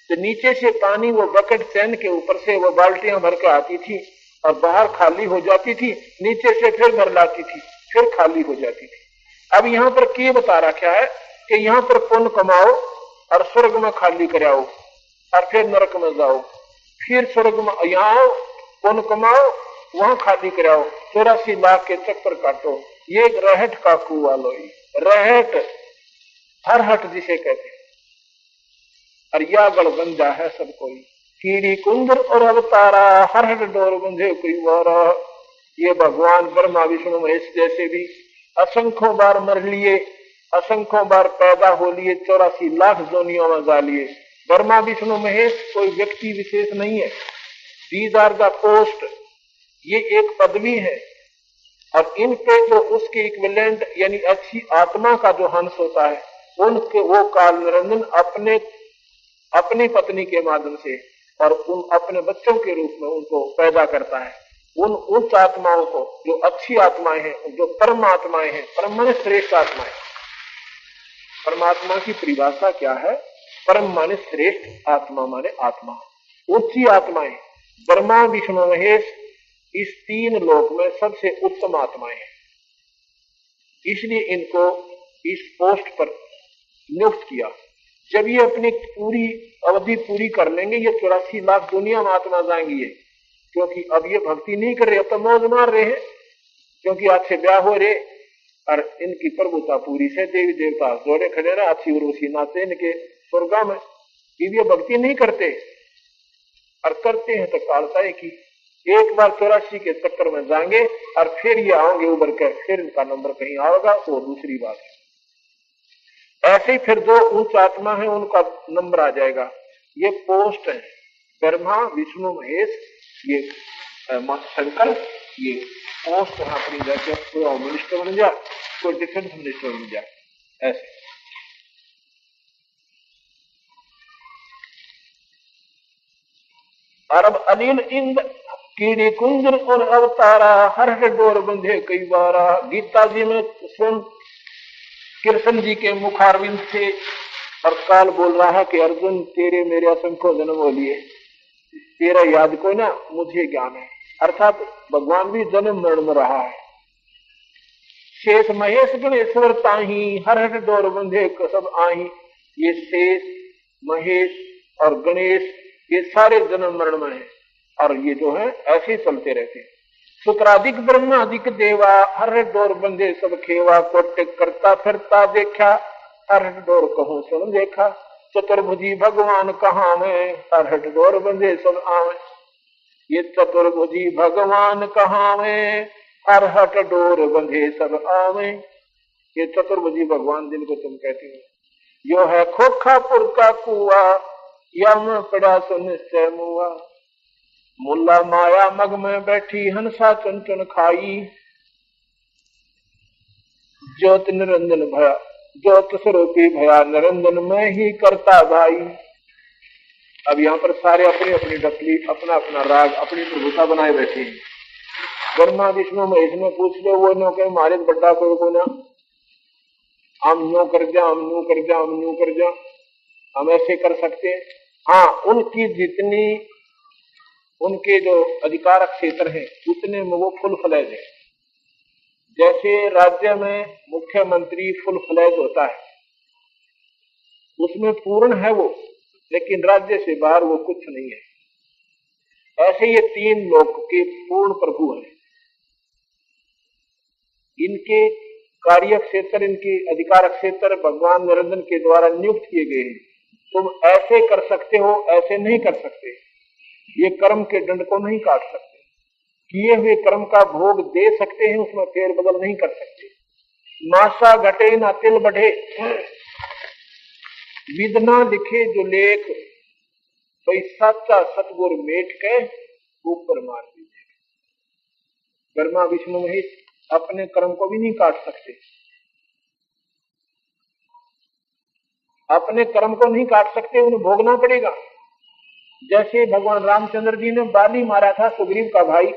तो नीचे से पानी वो बकेट चैन के ऊपर से वो बाल्टियां भर के आती थी, और बाहर खाली हो जाती थी, नीचे से फिर भर लाती थी, फिर खाली हो जाती थी। अब यहाँ पर क्या बता रखा है कि यहाँ पर पुण्य कमाओ और स्वर्ग में खाली कराओ, और फिर नरक में जाओ, फिर स्वर्ग में यहाँ आओ, पुण्य कमाओ, वहां खाली कराओ, 84 लाख के चक्कर काटो। ये एक रहट का कुआ लोई, रहट हर हट जिसे कहते हैं। और या गड़बंजा है सब कोई, कीड़ी कुंदर और अवतारा, हर हट डोर बंधे कोई वारा। ये भगवान ब्रह्मा विष्णु महेश जैसे भी असंख्यों बार मर लिए, असंख्यों बार पैदा हो लिए, 84 लाख जोनियों में जा लिए। ब्रह्मा विष्णु महेश कोई व्यक्ति विशेष नहीं है, दीज आर द पोस्ट, ये एक पदवी है। और इन पे जो उसके इक्विवेलेंट यानी अच्छी आत्मा का जो हंस होता है, उनके वो काल निरंजन अपनी पत्नी के माध्यम से और उन अपने बच्चों के रूप में उनको पैदा करता है। उन उच्च आत्माओं को, जो अच्छी आत्माएं हैं, जो परमात्माएं हैं, परम माने श्रेष्ठ आत्माएं। परमात्मा की परिभाषा क्या है? परम माने श्रेष्ठ, आत्मा माने आत्मा, उच्ची आत्माएं। ब्रह्मा विष्णु महेश इस तीन लोक में सबसे उत्तम आत्माएं हैं, इसलिए इनको इस पोस्ट पर नियुक्त किया। जब ये अपनी पूरी अवधि पूरी कर लेंगे, ये 84 लाख दुनिया में आत्मा जाएंगी ये, क्योंकि अब ये भक्ति नहीं कर रहे, अब तो मौज मार रहे हैं, क्योंकि आज से ब्याह हो रहे और इनकी प्रभुता पूरी से देवी देवता जोड़े खड़े रहे, अच्छी उर्वशी नाचे इनके स्वर्गा में। ये भक्ति नहीं करते, और करते हैं तो कालता है कि एक बार 84 के चक्कर में जाएंगे और फिर ये आओगे उबर कर, फिर इनका नंबर कहीं आएगा, वो दूसरी बात है। ऐसे ही फिर जो उच्च आत्मा है उनका नंबर आ जाएगा। ये पोस्ट है, ब्रह्मा विष्णु महेश, ये शंकर, ये पोस्ट यहाँ पर जाके कोई होम मिनिस्टर बन जाए, कोई डिफेंस मिनिस्टर बन जाए, ऐसे। अरब अनिल इंद कीड़ी कुंजर और अवतारा, हर डोर बंधे कई बारा। गीता जी में स्वयं कृष्ण जी के मुखारविंद से और काल बोल रहा है कि अर्जुन तेरे मेरे असंख्य जन्म हो लिए, तेरा याद को ना मुझे ज्ञान है। अर्थात भगवान भी जन्म मरण में रहा है। शेष महेश गणेश्वर ताही, हर हट डोर बंधे सब आही। ये शेष महेश और गणेश ये सारे जन्म मरण में है, और ये जो है ऐसे ही चलते रहते हैं। शुक्राधिक ब्रह्माधिक देवा, हर डोर बंधे सब खेवा। कोट करता फिरता देखा, हर डोर कहूं सुन देखा। चतुर्भुजी भगवान कहाँ में, हर हट डोर बंधे सब आवे। ये चतुर्भुजी भगवान कहाँ में, हर हट डोर बंधे सब आवे। ये चतुर्भुजी भगवान जिनको तुम कहते हो, यो है खोखापुर का कुआ, यम पड़ा सो निश्चय मुआ। मुल्ला माया मग में बैठी, हंसा चुन चुन खाई। ज्योत निरंजन भया, ज्योत स्वरूपी भया निरंजन में ही करता भाई। अब यहाँ पर सारे अपनी अपनी डकली, अपना अपना राग, अपनी प्रभुता बनाए बैठे हैं। ब्रह्मा विष्णु महेश में पूछ लो, वो नो के मारे बड्डा को ना, हम नो कर जा, हम नो कर जा, हम नो कर जा, हम ऐसे कर सकते हैं। हाँ, उनकी जितनी, उनके जो अधिकार क्षेत्र है उतने में वो फुल फ्लैज है। जैसे राज्य में मुख्यमंत्री फुल फ्लैज होता है, उसमें पूर्ण है वो, लेकिन राज्य से बाहर वो कुछ नहीं है। ऐसे ये तीन लोक के पूर्ण प्रभु हैं। इनके कार्य क्षेत्र, इनके अधिकार क्षेत्र भगवान निरंजन के द्वारा नियुक्त किए गए हैं। तुम ऐसे कर सकते हो, ऐसे नहीं कर सकते। ये कर्म के दंड को नहीं काट सकते, किए हुए कर्म का भोग दे सकते हैं, उसमें फेर बदल नहीं कर सकते। मासा घटे ना तिल बढ़े, विदना लिखे जो लेख, कोई सच्चा सतगुर मेट के ऊपर मार दीजिए। ब्रह्मा विष्णु महेश अपने कर्म को भी नहीं काट सकते, अपने कर्म को नहीं काट सकते, उन्हें भोगना पड़ेगा। जैसे भगवान रामचंद्र जी ने बाली मारा था, सुग्रीव का भाई,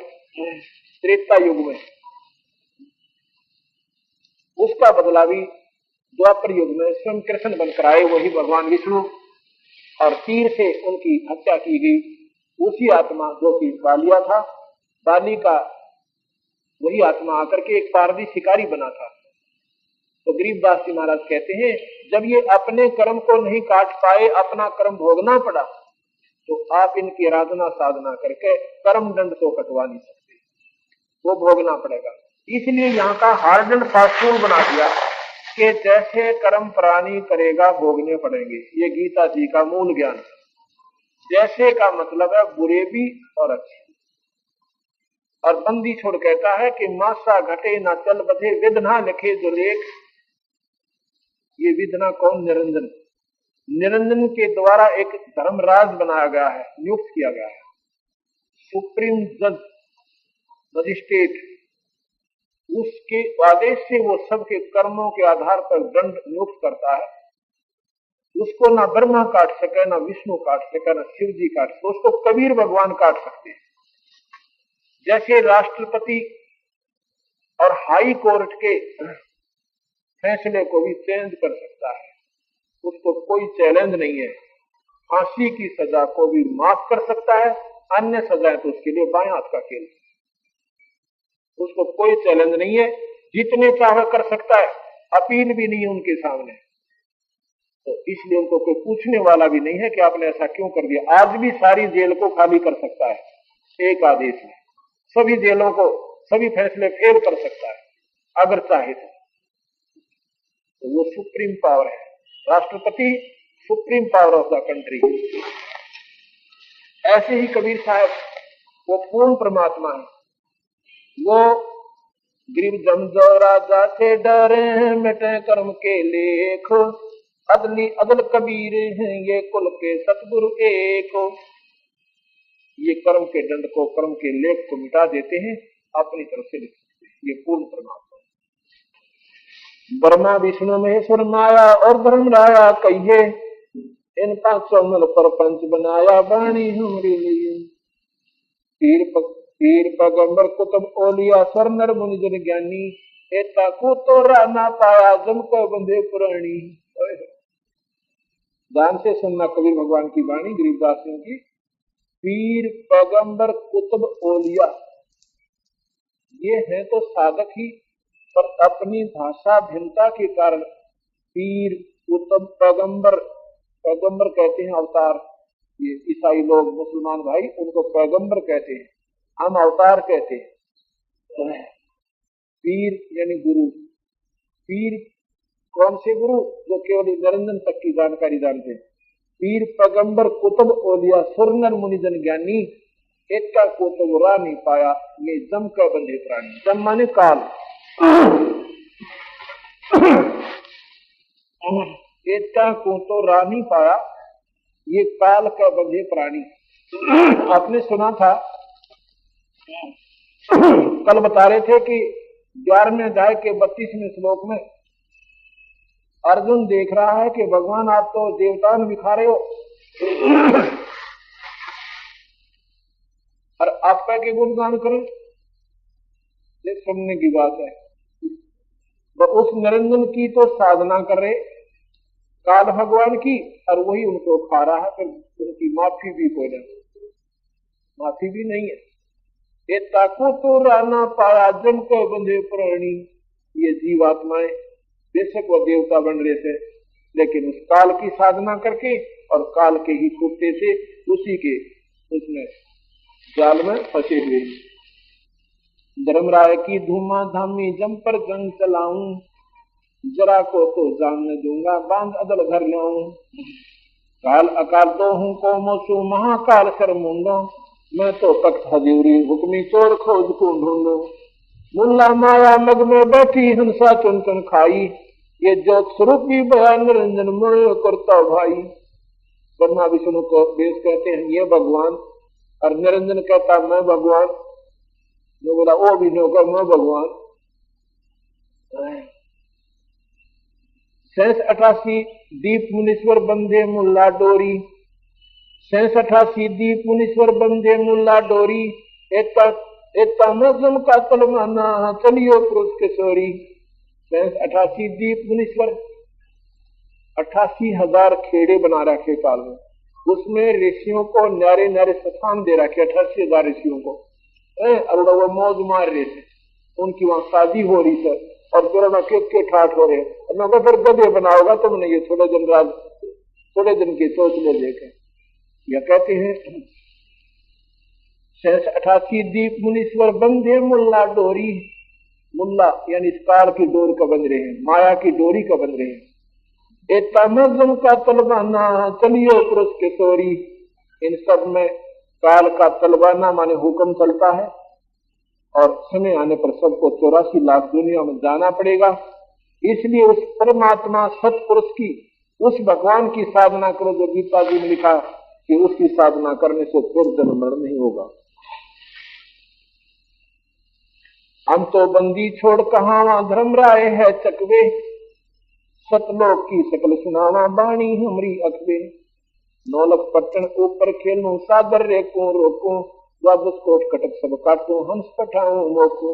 त्रेता युग में, उसका बदला भी द्वापर युग में स्वयं कृष्ण बनकर आए, वही भगवान विष्णु, और तीर से उनकी हत्या की गई। उसी आत्मा जो कि बालिया था, बाली का वही आत्मा आकर के एक पारदी शिकारी बना था। तो गरीबदास जी महाराज कहते हैं, जब ये अपने कर्म को नहीं काट पाए, अपना कर्म भोगना पड़ा, तो आप इनकी आराधना साधना करके कर्म दंड तो कटवा नहीं सकते, वो भोगना पड़ेगा। इसलिए यहाँ का हार्ड फास्टफूड बना दिया कि जैसे कर्म प्राणी करेगा भोगने पड़ेंगे। ये गीता जी का मूल ज्ञान। जैसे का मतलब है बुरे भी और अच्छे। और बंदी छोड़ कहता है कि मासा घटे ना चल बधे, विधना लिखे जो लेख। ये विधना कौन? निरंजन। निरंजन के द्वारा एक धर्मराज बनाया गया है, नियुक्त किया गया है, सुप्रीम जज, मजिस्ट्रेट। उसके आदेश से वो सबके कर्मों के आधार पर दंड नियुक्त करता है। उसको ना ब्रह्मा काट सके, ना विष्णु काट सके, ना शिव जी काट सके, उसको कबीर भगवान काट सकते हैं। जैसे राष्ट्रपति और हाई कोर्ट के फैसले को भी चेंज कर सकता है, उसको कोई चैलेंज नहीं है। फांसी की सजा को भी माफ कर सकता है, अन्य सजाएं तो उसके लिए बाएं हाथ का खेल, उसको कोई चैलेंज नहीं है। जितने चाहे कर सकता है, अपील भी नहीं है उनके सामने, तो इसलिए उनको कोई पूछने वाला भी नहीं है कि आपने ऐसा क्यों कर दिया। आज भी सारी जेल को खाली कर सकता है एक आदेश में, सभी जेलों को, सभी फैसले फेल कर सकता है अगर चाहे तो वो सुप्रीम पावर है। राष्ट्रपति supreme power of the country. ऐसे ही कबीर साहब वो पूर्ण परमात्मा है। वो गिरिव जमजो राजा से डरे, मिटे कर्म के लेख, अदली अदल कबीर हैं ये कुल के सतगुरु एक। ये कर्म के दंड को, कर्म के लेख को मिटा देते हैं, अपनी तरफ से लिख सकते हैं। ये पूर्ण परमात्मा। ब्रह्मा विष्णु महेश्वर माया और धर्म राया कहिए, इन पांचों मिल पर पंच बनाया वाणी हमारे लिए। पीर पैगंबर कुतुब ओलिया सर नर मुनि जन ज्ञानी, एता को तो राना पाया जम को बंधे पुरानी। ध्यान से सुनना कबीर भगवान की वाणी, गरीबदास सिंह की। पीर पैगंबर कुतुब ओलिया, ये है तो साधक ही, पर अपनी भाषा भिन्नता के कारण पीर कुतुब पैगंबर, पैगंबर कहते हैं अवतार। ये ईसाई लोग, मुसलमान भाई उनको पैगंबर कहते हैं, हम अवतार कहते हैं। पीर यानी गुरु। पीर कौन से गुरु? जो केवल निरंजन तक की जानकारी जानते हैं। पीर पैगंबर कुतुब ओलिया सुरनर मुनिजन ज्ञानी, एक का को तो बुरा नहीं पाया, ये जम का बंधे प्राणी। जम माने काल, एक का को तो रा नहीं पाया, ये काल का बंधे प्राणी। आपने सुना था, कल बता रहे थे कि 11वें अध्याय के 32वें श्लोक में अर्जुन देख रहा है कि भगवान आप तो देवतान दिखा रहे हो, आपा के गुणगान करें, ये सुनने की बात है। तो उस निरंजन की तो साधना कर रहे काल भगवान की, और वही उनको खा रहा है, फिर उनकी माफी भी कोई नहीं, माफी भी नहीं है। ये ताको तो राना पाया जम को बंधे प्राणी, ये जीवात्माएं बेशक वो देवता बन रहे थे, लेकिन उस काल की साधना करके और काल के ही कुत्ते से उसी के उसमें जाल में फंसे हुए। धर्मराय की धूमा धामी जम पर जंग चलाऊं, जरा को तो जानने दूंगा बांध अदल घर लाऊं। काल अकाल दो हूं को मोसू महाकाल शर्मुंडो, मैं तो तख्त हजूरी हुक्मी चोर खोज को ढूंढो। मुल्ला माया मग में बैठी हंसा चुन चुन खाई, ये ज्योत स्वरूप भी बयान निरंजन मोह करता भाई। ब्रह्मा विष्णु को वेद कहते हैं ये भगवान, और निरंजन कहता मैं भगवान। जो बोला वो भी नहीं होगा, मैं भगवान। 88 दीप मुनीश्वर बंधे मुल्ला डोरी, 88 दीप मुनीश्वर बंधे मुल्ला डोरी। एता मजलम का तलमाना चलियो पुरुष किशोरी। 88 दीप मुनीश्वर, 88,000 खेड़े बना रखे काल में, उसमें ऋषियों को न्यारे न्यारे स्थान दे रखे 88,000 ऋषियों को। और वो मौज मार रहे थे, उनकी वहां शादी हो रही है और दोनों के ठाठ हो रहे। और फिर गधे बनाओगा तुमने, ये थोड़े दिन राज थोड़े दिन की सोच ले देखे। यह कहते हैं 88 दीप मुनीश्वर बंधे मुल्ला डोरी। मुल्ला यानी इस काल की डोर का बंध रहे हैं, माया की डोरी का बंध रहे हैं। एक तमजम का तलबाना चलियो पुरुष किशोरी। इन सब में काल का तलबाना माने हुक्म चलता है, और समय आने पर सबको 84 लाख दुनिया में जाना पड़ेगा। इसलिए उस परमात्मा सतपुरुष की, उस भगवान की साधना करो जो गीता जी ने लिखा कि उसकी साधना करने से फिर जन्म मरण नहीं होगा। हम तो बंदी छोड़ कहावा धर्मराय है चकवे, सतलोक की सकल सुनावा बाणी हमरी अखबे। 9 लाख पट्टन ऊपर खेलूं सादर रेको रोको, 12 कोट कटक सब काटूं हंस पठाऊं मोको।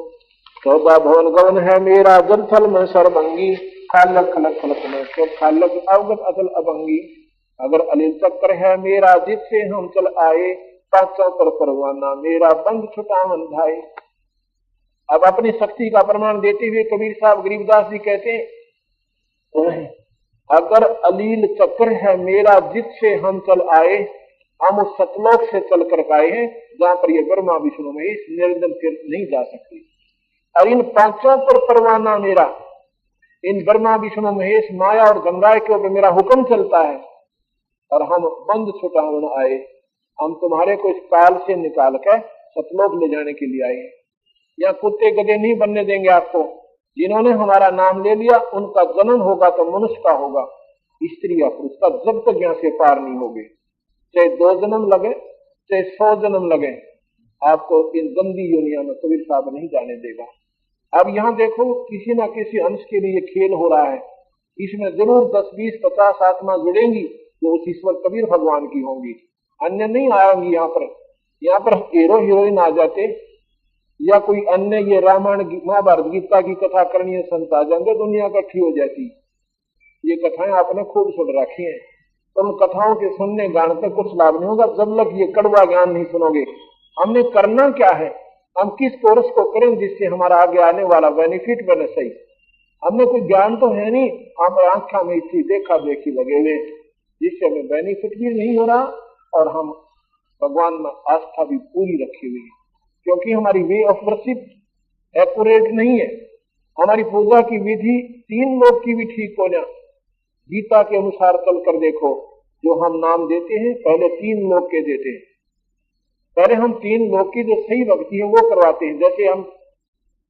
14 भवन गवन है मेरा जलथल में सरबंगी, खालक खलक खलक में तो खालक अवगत असल अभंगी। अगर अलिल चक्कर है मेरा जिससे हम चल आए, पांचों पर परवाना मेरा बंद छुटावन भाई। अब अपनी शक्ति का प्रमाण देते हुए कबीर साहब गरीबदास जी कहते हैं, अगर अलील चक्र है मेरा जिससे हम चल आए, हम उस सतलोक से चल कर आए हैं जहां पर ये ब्रह्मा विष्णु महेश निरंजन फिर नहीं जा सकते। और इन पांचों पर परवाना मेरा, इन ब्रह्मा विष्णु महेश माया और गंगाए के ऊपर मेरा हुक्म चलता है, और हम बंद छुटावन आए। हम तुम्हारे को इस काल से निकाल कर सतलोक ले जाने के लिए आए हैं। या कुत्ते गधे नहीं बनने देंगे आपको। जिन्होंने हमारा नाम ले लिया उनका जन्म होगा तो मनुष्य का होगा, स्त्री या पुरुष का जब तक यहाँ से पार नहीं होगे। चाहे 2 जन्म लगे चाहे 100 जन्म लगे, आपको इन गंदी दुनिया में कबीर साहब नहीं जाने देगा। अब यहाँ देखो किसी न किसी अंश के लिए खेल हो रहा है, इसमें जरूर 10, 20, 50 आत्मा जुड़ेंगी जो उस ईश्वर कबीर भगवान की होंगी, अन्य नहीं आएंगी। यहाँ पर हीरो हीरोइन आ जाते, या कोई अन्य ये रामायण महाभारत गीता की कथा करनी है, संत आ जाएंगे, दुनिया इकट्ठी हो जाती। ये कथाएं आपने खूब सुन रखी हैं, तो उन कथाओं के सुनने गाने पे कुछ लाभ नहीं होगा जब तक ये कड़वा ज्ञान नहीं सुनोगे। हमने करना क्या है, हम किस कोर्स को करें जिससे हमारा आगे आने वाला बेनिफिट बने सही। हमने कोई ज्ञान तो है नहीं, हम आंखा में इसी देखा देखी लगे हुए, जिससे हमें बेनिफिट भी नहीं हो रहा और हम भगवान में आस्था भी पूरी रखी हुई है, क्योंकि हमारी वे ऑफ वर्शिप एक्यूरेट नहीं है। हमारी पूजा की विधि 3 लोग की भी ठीक हो जाए, गीता के अनुसार चल कर देखो। जो हम नाम देते हैं पहले 3 लोग के देते हैं, पहले हम 3 लोग की जो सही भक्ति है वो करवाते हैं। जैसे हम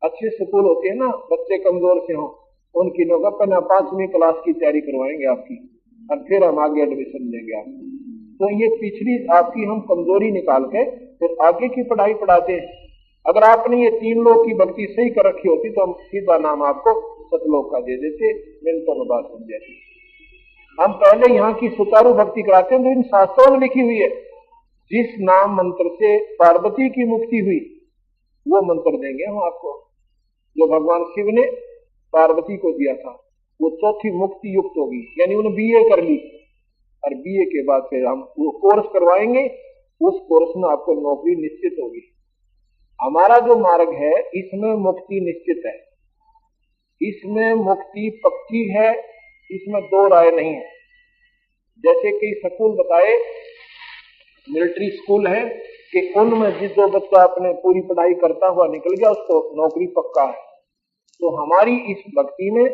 अच्छे स्कूल होते हैं ना, बच्चे कमजोर से हों उनकी लोग अपना 5वीं क्लास की तैयारी करवाएंगे आपकी, और फिर हम आगे एडमिशन देंगे आपको। तो ये पिछली आपकी हम कमजोरी निकाल के फिर आगे की पढ़ाई पढ़ाते हैं। अगर आपने ये 3 लोग की भक्ति सही कर रखी होती तो हम सीधा नाम आपको सतलोक का दे देते, मिनटों में बात समझ जाती। हम पहले यहाँ की सुचारू भक्ति कराते हैं जो इन शास्त्रों में लिखी हुई है। जिस नाम मंत्र से पार्वती की मुक्ति हुई वो मंत्र देंगे हम आपको, जो भगवान शिव ने पार्वती को दिया था। वो चौथी मुक्ति युक्त होगी, यानी उन्होंने बीए कर ली और बीए के बाद फिर हम वो कोर्स करवाएंगे, उस कोर्स में आपको नौकरी निश्चित होगी। हमारा जो मार्ग है इसमें मुक्ति निश्चित है, इसमें मुक्ति पक्की है, इसमें दो राय नहीं है। जैसे कि स्कूल बताए, मिलिट्री स्कूल है कि उनमें जो बच्चा अपने पूरी पढ़ाई करता हुआ निकल गया उसको नौकरी पक्का है। तो हमारी इस भक्ति में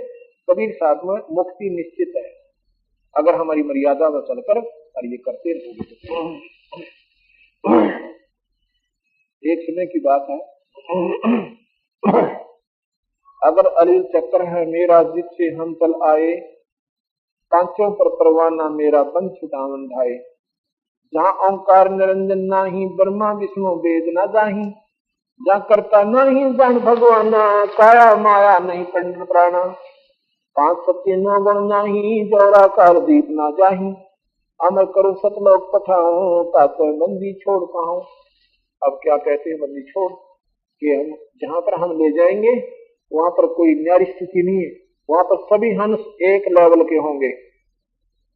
कबीर साहब में मुक्ति निश्चित है, अगर हमारी मर्यादा में चलकर और ये करते रहेंगे। एक समय की बात है, अगर अलील चक्र है मेरा जिससे हम चल आए, पांचों पर परवाना मेरा बन छुटावन ढाए। जहाँ ओंकार निरंजन नाही, ब्रह्मा विष्णु वेद न जाही। जहाँ करता नहीं जान भगवाना, काया माया नहीं पंड प्राणा। पांच सत्य न गुण नाही, जौराकार दीप न जाही। अमर करो सतलोक पठाओ, ताको बंदी छोड़ पाऊं। अब क्या कहते हैं बंदी छोड़, कि हम जहां पर हम ले जाएंगे वहां पर कोई न्यारी स्थिति नहीं है, वहां पर सभी हंस एक लेवल के होंगे,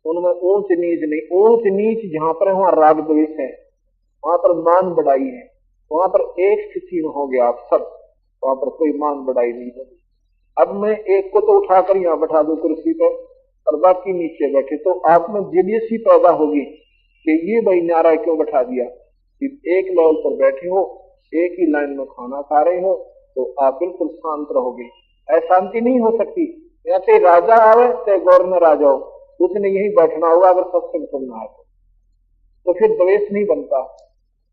उनमें ऊंच नीच नहीं। ऊंच नीच जहां पर है वहां राग द्वेष है, वहां पर मान बढ़ाई है, वहां पर एक स्थिति में होंगे आप सब, वहां पर कोई मान बढ़ाई नहीं होगी। अब मैं एक को तो उठाकर यहाँ बैठा दूं कुर्सी पर और बाकी नीचे बैठे, तो आप में जेलियसी पैदा होगी कि ये भाई न्यारा क्यों बैठा दिया। एक लेवल पर बैठे हो, एक ही लाइन में खाना खा रहे हो, तो आप बिल्कुल शांत रहोगे। अशांति नहीं हो सकती। या चाहे राजा आवे चाहे गवर्नर आ जाओ, उसने यही बैठना होगा अगर सत्संग सुनना है तो फिर द्वेष नहीं बनता।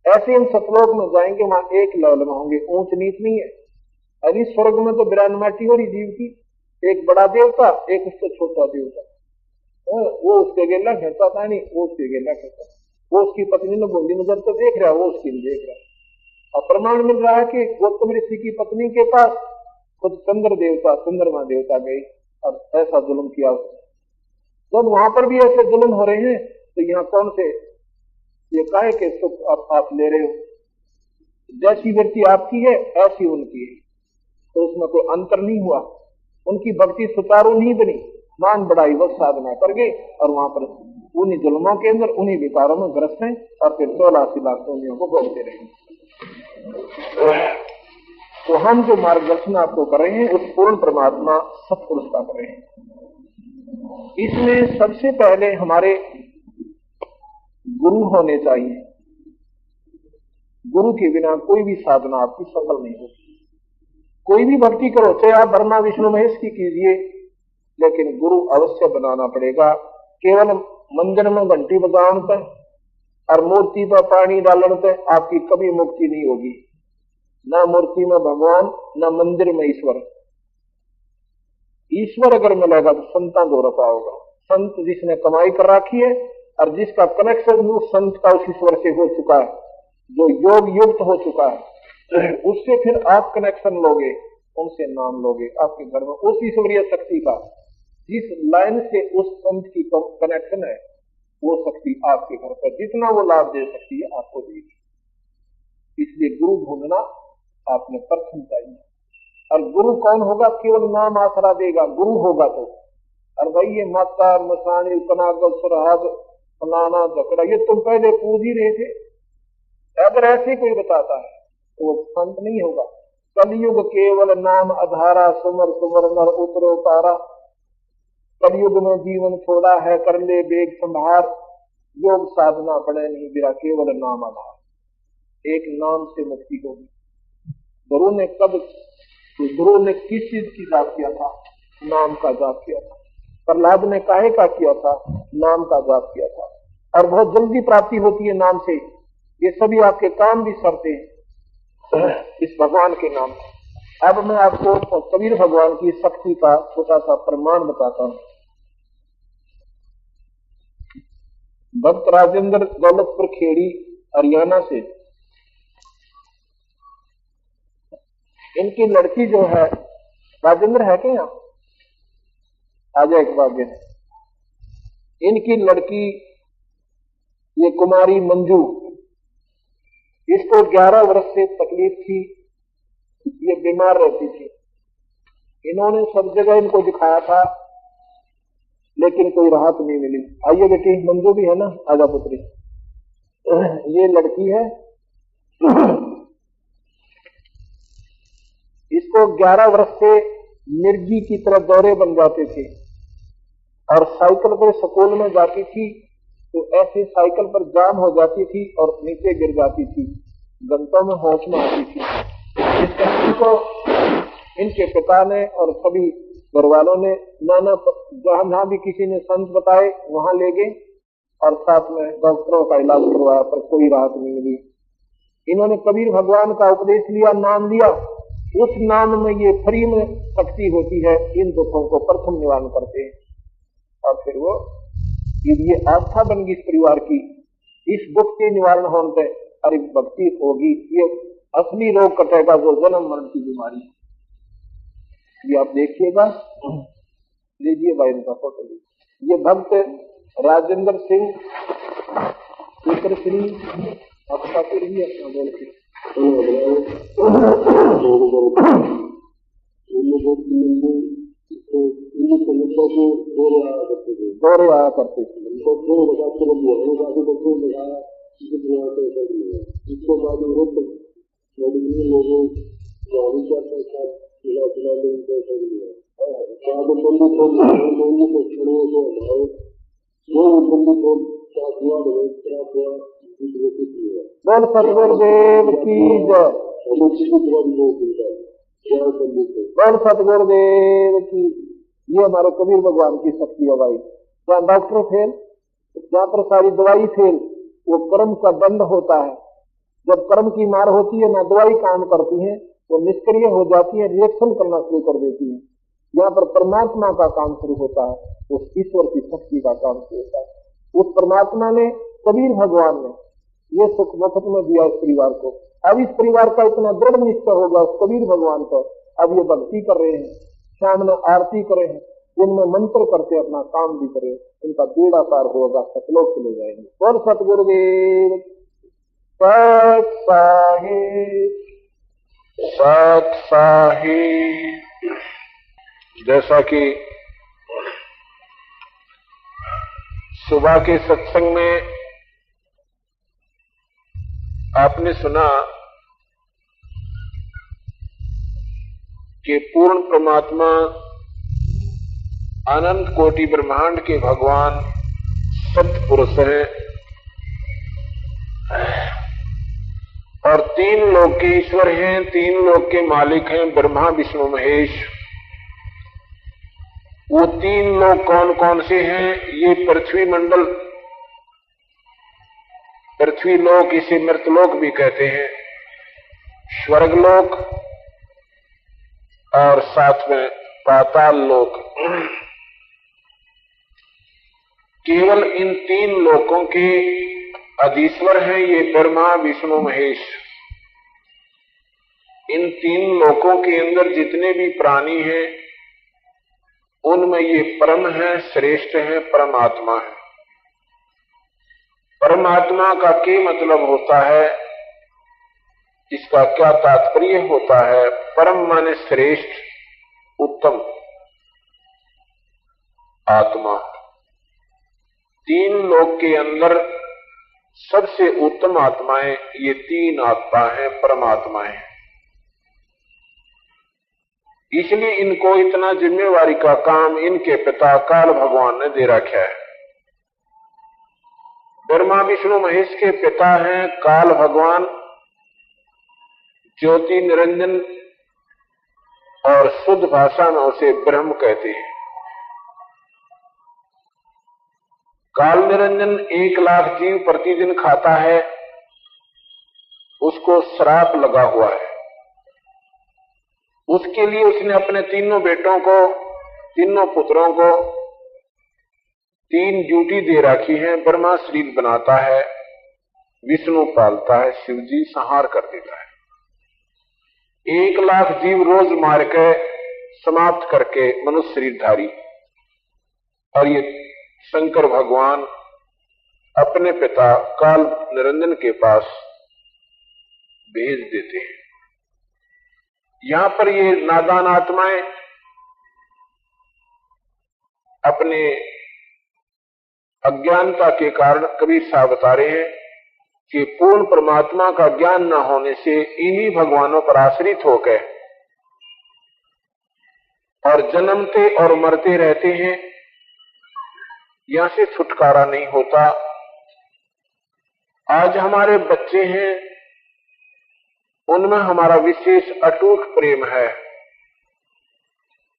ऐसे हम सतलोक में जाएंगे, वहां एक लेवल में होंगे, ऊंच नीच नहीं है। अभी स्वर्ग में तो बिरानमाटी हो रही जीव की, एक बड़ा देवता एक उससे छोटा देवता, वो उसके गेला खेलता था नहीं, वो उसके गेला खेलता, वो उसकी पत्नी ने बूंदी नजर तो देख रहा है, वो उसकी नहीं देख रहा। और प्रमाण मिल रहा है कि गौतम ऋषि की पत्नी के पास खुद चंद्र देवता चंद्रमा देवता गई और ऐसा जुल्म किया उसने। जब वहां पर भी ऐसे जुल्म हो रहे हैं तो यहाँ कौन से ये काहे के सुख आप ले रहे हो। जैसी व्यक्ति आपकी है ऐसी उनकी है, तो उसमें कोई अंतर नहीं हुआ। उनकी भक्ति सुचारू नहीं बनी, मान बढ़ाई वो साधना कर गई और वहां पर उन्हीं जुल्मों के अंदर उन्हीं विकारों में ग्रस्त हैं और फिर 16 लाख दुनिया को भोगते रहे। तो हम जो मार्गदर्शन आपको कर रहे हैं उस पूर्ण परमात्मा सत्पुरुष का कर रहे हैं। इसमें सबसे पहले हमारे गुरु होने चाहिए। गुरु के बिना कोई भी साधना आपकी सफल नहीं होगी। कोई भी भक्ति करो, चाहे आप ब्रह्मा विष्णु महेश की कीजिए, लेकिन गुरु अवश्य बनाना पड़ेगा। केवल मंदिर में घंटी बजाने पे और मूर्ति पर पानी डालने पे आपकी कभी मुक्ति नहीं होगी। न मूर्ति में भगवान, न मंदिर में ईश्वर। ईश्वर अगर मिलेगा तो संतां दो रफा होगा। संत जिसने कमाई कर रखी है और जिसका कनेक्शन उस संत का उस ईश्वर से हो चुका है, जो योग युक्त हो चुका है, उससे फिर आप कनेक्शन लोगे, उनसे नाम लोगे आपके घर में उस ईश्वरीय शक्ति का। जिस लाइन से उस संत की कनेक्शन है वो शक्ति आपके घर पर जितना वो लाभ दे सकती है आपको देगी। इसलिए गुरु ढूंढना आपने प्रथम चाहिए। और गुरु कौन होगा? केवल नाम आसरा देगा गुरु होगा तो। और भाई ये माता मसानी कनागल सुराग फलाना झकड़ा ये तुम पहले पूज ही रहे थे, अगर ऐसे कोई बताता है तो वो संत नहीं होगा। कलयुग केवल नाम आधारा, सुमर सुमर नर उतरो तारा। कलयुग में जीवन थोड़ा है, कर ले बेग संभार। योग साधना पड़े नहीं बिरा, केवल नाम आधार। एक नाम से मुक्ति होगी। गुरु ने किस चीज की जाप किया था? नाम का जाप किया था। प्रहलाद ने काहे का किया था? नाम का जाप किया था। और बहुत जल्दी प्राप्ति होती है नाम से। ये सभी आपके काम भी सरते हैं इस भगवान के नाम। अब मैं आपको कबीर भगवान की शक्ति का छोटा सा प्रमाण बताता हूं। भक्त राजेंद्र दौलतपुर खेड़ी हरियाणा से, इनकी लड़की जो है, राजेंद्र है क्या? आ जाए एक बार। इनकी लड़की ये कुमारी मंजू इसको 11 वर्ष से तकलीफ थी, ये बीमार रहती थी। इन्होंने सब जगह इनको दिखाया था, लेकिन कोई राहत नहीं मिली। आइए बेटी, मंजू भी है ना, आजा पुत्री। ये लड़की है, इसको 11 वर्ष से मिर्गी की तरह दौरे बन जाते थे और साइकिल पर स्कूल में जाती थी तो ऐसे साइकिल पर जाम हो जाती थी और नीचे गिर जाती थी, घंटों में होश में आती थी। इस बच्ची को इनके पिता ने और सभी घर वालों ने नाना जहां भी किसी ने संत बताए वहां ले गए और साथ में डॉक्टरों का इलाज करवाया, पर कोई राहत नहीं मिली। इन्होंने कबीर भगवान का उपदेश लिया, नाम लिया, उस नाम में ये फ्री में शक्ति होती है, इन दुखों को प्रथम निवारण करते हैं। और फिर वो ये आस्था बन गई इस परिवार की, इस दुख के निवारण होने पे अरे भक्ति होगी, ये असली रोग कटेगा जो जन्म मरण की बीमारी। ये आप देखिएगा, लीजिए भाई इनका फोटो लीजिए। ये भक्त राजेंद्र सिंह पुत्र श्री आपका फिर भी अपना बोलते दौरे आया करते थे। बोल सतगुरुदेव की जय, बोल सतगुरुदेव की। ये हमारे कबीर भगवान की शक्ति है भाई। जहाँ डॉक्टर फेल, जहाँ पर सारी दवाई फेल, वो कर्म का दंड होता है। जब कर्म की मार होती है ना दवाई काम करती है, वो निष्क्रिय हो जाती है, रिएक्शन करना शुरू कर देती है। यहाँ पर परमात्मा का काम शुरू होता है, उस ईश्वर की शक्ति का काम शुरू होता है। उस परमात्मा ने, कबीर भगवान ने ये सुख मुफ्त में दिया इस परिवार को। अब इस परिवार का इतना दृढ़ निश्चय होगा उस कबीर भगवान पर। अब ये भक्ति कर रहे हैं, शाम में आरती करे हैं, दिन में मंत्र करते अपना काम भी करे, इनका बेड़ा पार होगा, सतलोक चले जाएंगे। बोल सतगुरुदेव सत साहिब, सत साहिब। जैसा कि सुबह के सत्संग में आपने सुना कि पूर्ण परमात्मा अनंत कोटि ब्रह्मांड के भगवान सत्पुरुष हैं और 3 लोक के ईश्वर हैं, 3 लोक के मालिक हैं, ब्रह्मा विष्णु महेश। वो 3 लोक कौन कौन से हैं? ये पृथ्वी मंडल, पृथ्वी लोक, इसे मृतलोक भी कहते हैं, स्वर्गलोक और साथ में पाताल लोक। केवल इन 3 लोकों के अधीश्वर हैं ये ब्रह्मा विष्णु महेश। इन 3 लोकों के अंदर जितने भी प्राणी हैं उनमें ये परम है, श्रेष्ठ है, परमात्मा है। परमात्मा का क्या मतलब होता है, इसका क्या तात्पर्य होता है? परम माने श्रेष्ठ, उत्तम आत्मा। 3 लोक के अंदर सबसे उत्तम आत्माएं ये 3 आत्मा है, परमात्मा है। इसलिए इनको इतना जिम्मेवारी का काम इनके पिता काल भगवान ने दे रखा है। ब्रह्मा विष्णु महेश के पिता हैं काल भगवान, ज्योति निरंजन, और शुद्ध भाषा में उसे ब्रह्म कहते हैं। काल निरंजन 1 लाख जीव प्रतिदिन खाता है, उसको श्राप लगा हुआ है। उसके लिए उसने अपने 3 बेटों को, 3 पुत्रों को 3 ड्यूटी दे रखी है। ब्रह्मा शरीर बनाता है, विष्णु पालता है, शिव जी संहार कर देता है। 1 लाख जीव रोज मार के समाप्त करके मनुष्य शरीरधारी। और ये शंकर भगवान अपने पिता काल निरंजन के पास भेज देते हैं। यहां पर ये नादान आत्माएं अपने अज्ञानता के कारण कबीर साहब बता रहे हैं कि पूर्ण परमात्मा का ज्ञान न होने से इन्हीं भगवानों पर आश्रित होकर और जन्मते और मरते रहते हैं, यहां से छुटकारा नहीं होता। आज हमारे बच्चे हैं, उनमें हमारा विशेष अटूट प्रेम है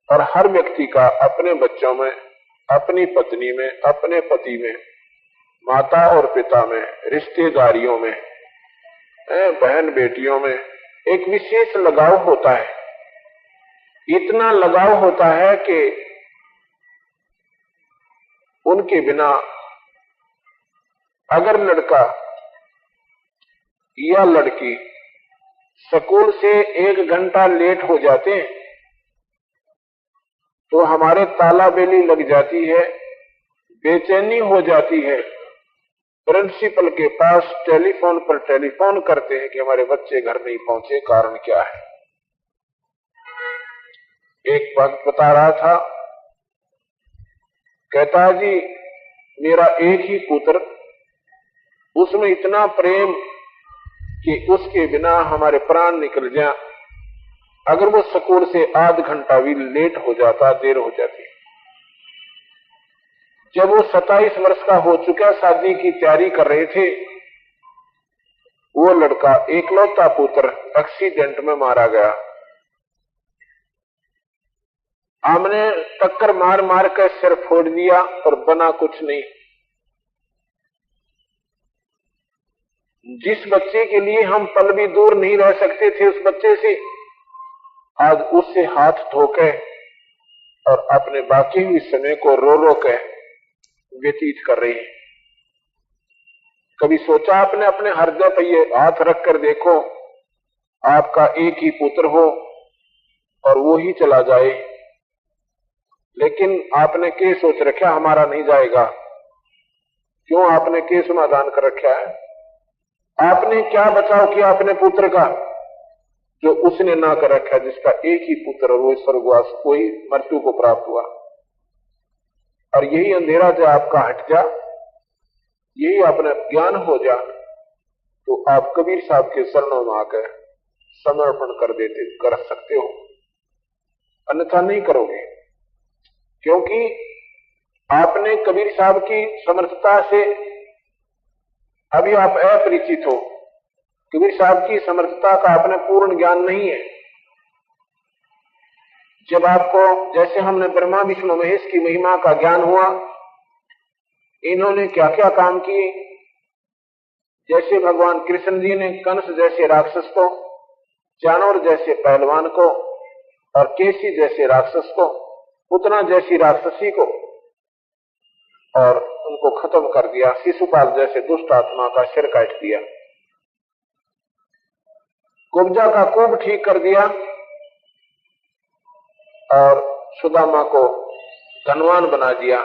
और हर व्यक्ति का अपने बच्चों में, अपनी पत्नी में, अपने पति में, माता और पिता में, रिश्तेदारियों में, बहन बेटियों में एक विशेष लगाव होता है। इतना लगाव होता है कि उनके बिना अगर लड़का या लड़की स्कूल से 1 घंटा लेट हो जाते हैं तो हमारे ताला बेली लग जाती है, बेचैनी हो जाती है। प्रिंसिपल के पास टेलीफोन पर टेलीफोन करते हैं कि हमारे बच्चे घर नहीं पहुंचे, कारण क्या है। एक भक्त बता रहा था, कहता जी मेरा एक ही पुत्र, उसमें इतना प्रेम कि उसके बिना हमारे प्राण निकल जाए। अगर वो स्कूल से आध घंटा भी लेट हो जाता, देर हो जाती। जब वो 27 वर्ष का हो चुका, शादी की तैयारी कर रहे थे, वो लड़का एकलौता पुत्र एक्सीडेंट में मारा गया। हमने टक्कर मार मार कर सिर फोड़ दिया और बना कुछ नहीं। जिस बच्चे के लिए हम पल भी दूर नहीं रह सकते थे, उस बच्चे से आज उससे हाथ धोके और अपने बाकी हुए समय को रो रो के व्यतीत कर रहे हैं। कभी सोचा आपने अपने हृदय पर ये हाथ रख कर देखो, आपका एक ही पुत्र हो और वो ही चला जाए, लेकिन आपने क्या सोच रखा हमारा नहीं जाएगा? क्यों आपने क्या समाधान कर रखा है? आपने क्या बचाव किया अपने पुत्र का जो उसने ना कर रखा, जिसका एक ही पुत्र और वो स्वर्गवास कोई मृत्यु को प्राप्त हुआ। और यही अंधेरा जो आपका हट जा, यही अपना ज्ञान हो जा, तो आप कबीर साहब के शरणों में आकर समर्पण कर सकते हो, अन्यथा नहीं करोगे। क्योंकि आपने कबीर साहब की समर्थता से अभी आप अपरिचित हो। कबीर साहब की समर्थता का आपने पूर्ण ज्ञान नहीं है। जब आपको, जैसे हमने ब्रह्मा विष्णु महेश की महिमा का ज्ञान हुआ, इन्होंने क्या क्या काम किए, जैसे भगवान कृष्ण जी ने कंस जैसे राक्षस को, जानवर जैसे पहलवान को और केसी जैसे राक्षस को, पुतना जैसी राक्षसी को और उनको खत्म कर दिया। शिशुपाल जैसे दुष्ट आत्मा का सिर काट दिया, कुब्जा का कोप ठीक कर दिया और सुदामा को धनवान बना दिया।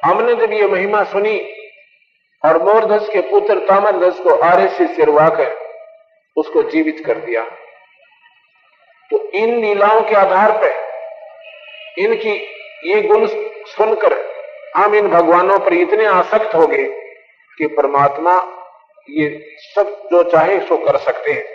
हमने जब ये महिमा सुनी और मोरध्वज के पुत्र ताम्रध्वज को आरे से सिरवा कर उसको जीवित कर दिया, तो इन लीलाओं के आधार पर, इनकी ये गुण सुनकर हम इन भगवानों पर इतने आसक्त हो गए कि परमात्मा ये सब जो चाहे सो कर सकते हैं।